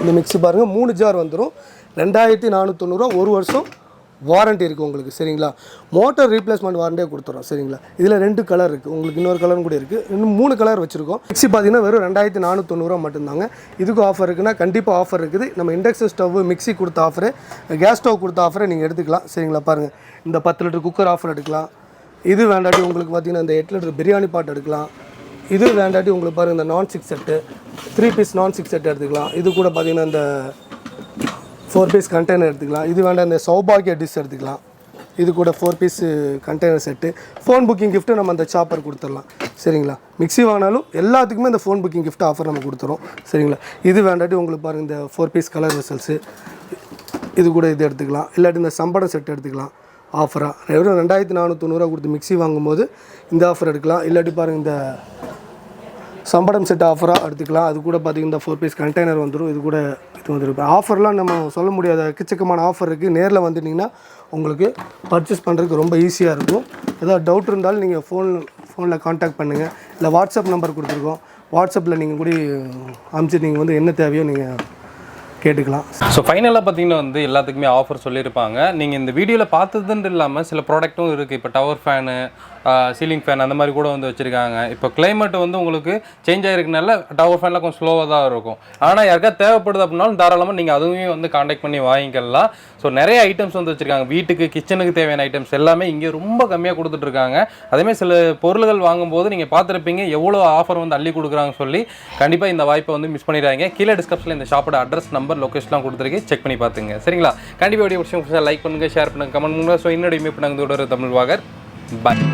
இந்த மிக்ஸி பாருங்கள் 3 ஜார் வந்துடும். 2490 ஒரு வருஷம் வாரண்ட்டி இருக்குது உங்களுக்கு சரிங்களா. மோட்டர் ரீப்ளேஸ்மெண்ட் வாரண்டியே கொடுத்துறோம் சரிங்களா. இதில் 2 கலர் இருக்குது, உங்களுக்கு இன்னொரு கலரும் கூட இருக்குது, இன்னும் 3 கலர் வச்சுருக்கோம். மிக்ஸி பார்த்தீங்கன்னா வெறும் 2490 மட்டும்தாங்க. இதுக்கு ஆஃபர் இருக்குன்னா கண்டிப்பாக ஆஃபர் இருக்குது. நம்ம இண்டக்ஷன் ஸ்டவ் மிக்ஸி கொடுத்த ஆஃபரு, கேஸ் ஸ்டவ் கொடுத்த ஆஃபரை நீங்கள் எடுத்துக்கலாம் சரிங்களா. பாருங்கள், இந்த 10 லிட்டர் குக்கர் ஆஃபர் எடுக்கலாம். இது வேண்டாட்டி உங்களுக்கு பார்த்தீங்கன்னா இந்த 8 லிட்டர் பிரியாணி பாட் எடுக்கலாம். இது வேண்டாட்டி உங்களுக்கு பாருங்கள் இந்த நான் 6 செட்டு 3 பீஸ் நான் 6 செட்டு எடுத்துக்கலாம். இது கூட பார்த்தீங்கன்னா இந்த 4 பீஸ் கண்டெய்னர் எடுத்துக்கலாம். இது வேண்டாம் இந்த சௌபாகிய டிஷ் எடுத்துக்கலாம். இது கூட 4 piece container set. Phone booking gift நம்ம அந்த சாப்பர் கொடுத்துடலாம் சரிங்களா. மிக்ஸி வாங்கினாலும் எல்லாத்துக்குமே இந்த ஃபோன் புக்கிங் கிஃப்ட் ஆஃபர் நம்ம கொடுத்துறோம் சரிங்களா. இது வேண்டாட்டி உங்களுக்கு பாருங்கள் இந்த 4 பீஸ் கலர் வெசல்ஸு, இது கூட இது எடுத்துக்கலாம். இல்லாட்டி இந்த சம்படம் செட் எடுத்துக்கலாம் ஆஃபராக. வெறும் 2490 கொடுத்து மிக்ஸி வாங்கும்போது இந்த ஆஃபர் எடுக்கலாம். இல்லாட்டி பாருங்கள் இந்த சம்படம் செட் ஆஃபராக எடுத்துக்கலாம். அது கூட பார்த்திங்கன்னா இந்த 4 பீஸ் கண்டெய்னர் வந்துடும். இது கூட இது வந்துடும். ஆஃபர்லாம் நம்ம சொல்ல முடியாத எக்கச்சக்கமான ஆஃபர் இருக்குது. நேரில் வந்துட்டிங்கன்னா உங்களுக்கு பர்ச்சேஸ் பண்ணுறதுக்கு ரொம்ப ஈஸியாக இருக்கும். ஏதாவது டவுட் இருந்தாலும் நீங்கள் ஃபோனில் கான்டாக்ட் பண்ணுங்கள். இல்லை வாட்ஸ்அப் நம்பர் கொடுத்துருக்கோம், வாட்ஸ்அப்பில் நீங்கள் கூட அனுப்பிச்சு நீங்கள் வந்து என்ன தேவையோ நீங்கள் கேட்டுக்கலாம். ஸோ ஃபைனலாக பார்த்தீங்கன்னா வந்து எல்லாத்துக்குமே ஆஃபர் சொல்லியிருப்பாங்க. நீங்கள் இந்த வீடியோவில் பார்த்ததுன்னு இல்லாமல் சில ப்ராடக்ட்டும் இருக்குது. இப்போ டவர் ஃபேனு, சீலிங் ஃபேன் அந்த மாதிரி கூட வந்து வச்சுருக்காங்க. இப்போ கிளைமேட் வந்து உங்களுக்கு சேஞ்ச் ஆகிருக்கனால டவர் ஃபேன்லாம் கொஞ்சம் ஸ்லோவாக தான் இருக்கும். ஆனால் யாருக்கா தேவைப்படுது அப்படின்னாலும் தாராளமாக நீங்கள் அதுவுமே வந்து காண்டாக்ட் பண்ணி வாங்கிக்கலாம். ஸோ நிறைய ஐட்டம்ஸ் வந்து வச்சுருக்காங்க. வீட்டுக்கு கிச்சனுக்கு தேவையான ஐட்டம்ஸ் எல்லாமே இங்கே ரொம்ப கம்மியாக கொடுத்துட்ருக்காங்க. அதேமாதிரி சில பொருள்கள் வாங்கும்போது நீங்கள் பார்த்துருப்பீங்க எவ்வளோ ஆஃபர் வந்து அள்ளி கொடுக்குறாங்கன்னு சொல்லி. கண்டிப்பாக இந்த வாய்ப்பை வந்து மிஸ் பண்ணிடுறாங்க. கீழே டிஸ்கிரிப்ஷனில் இந்த ஷாப்போட அட்ரஸ், நம்பர், லொகேஷன்லாம் கொடுத்துருக்கேன், செக் பண்ணி பார்த்துங்க சரிங்களா. கண்டிப்பாக வீடியோ பிடிச்சா லைக் பண்ணுங்கள், ஷேர் பண்ணுங்கள், கமெண்ட் பண்ணுங்கள். ஸோ இன்னொரு இமேஜ் நாங்கள் தமிழ் வாகர். பாய்.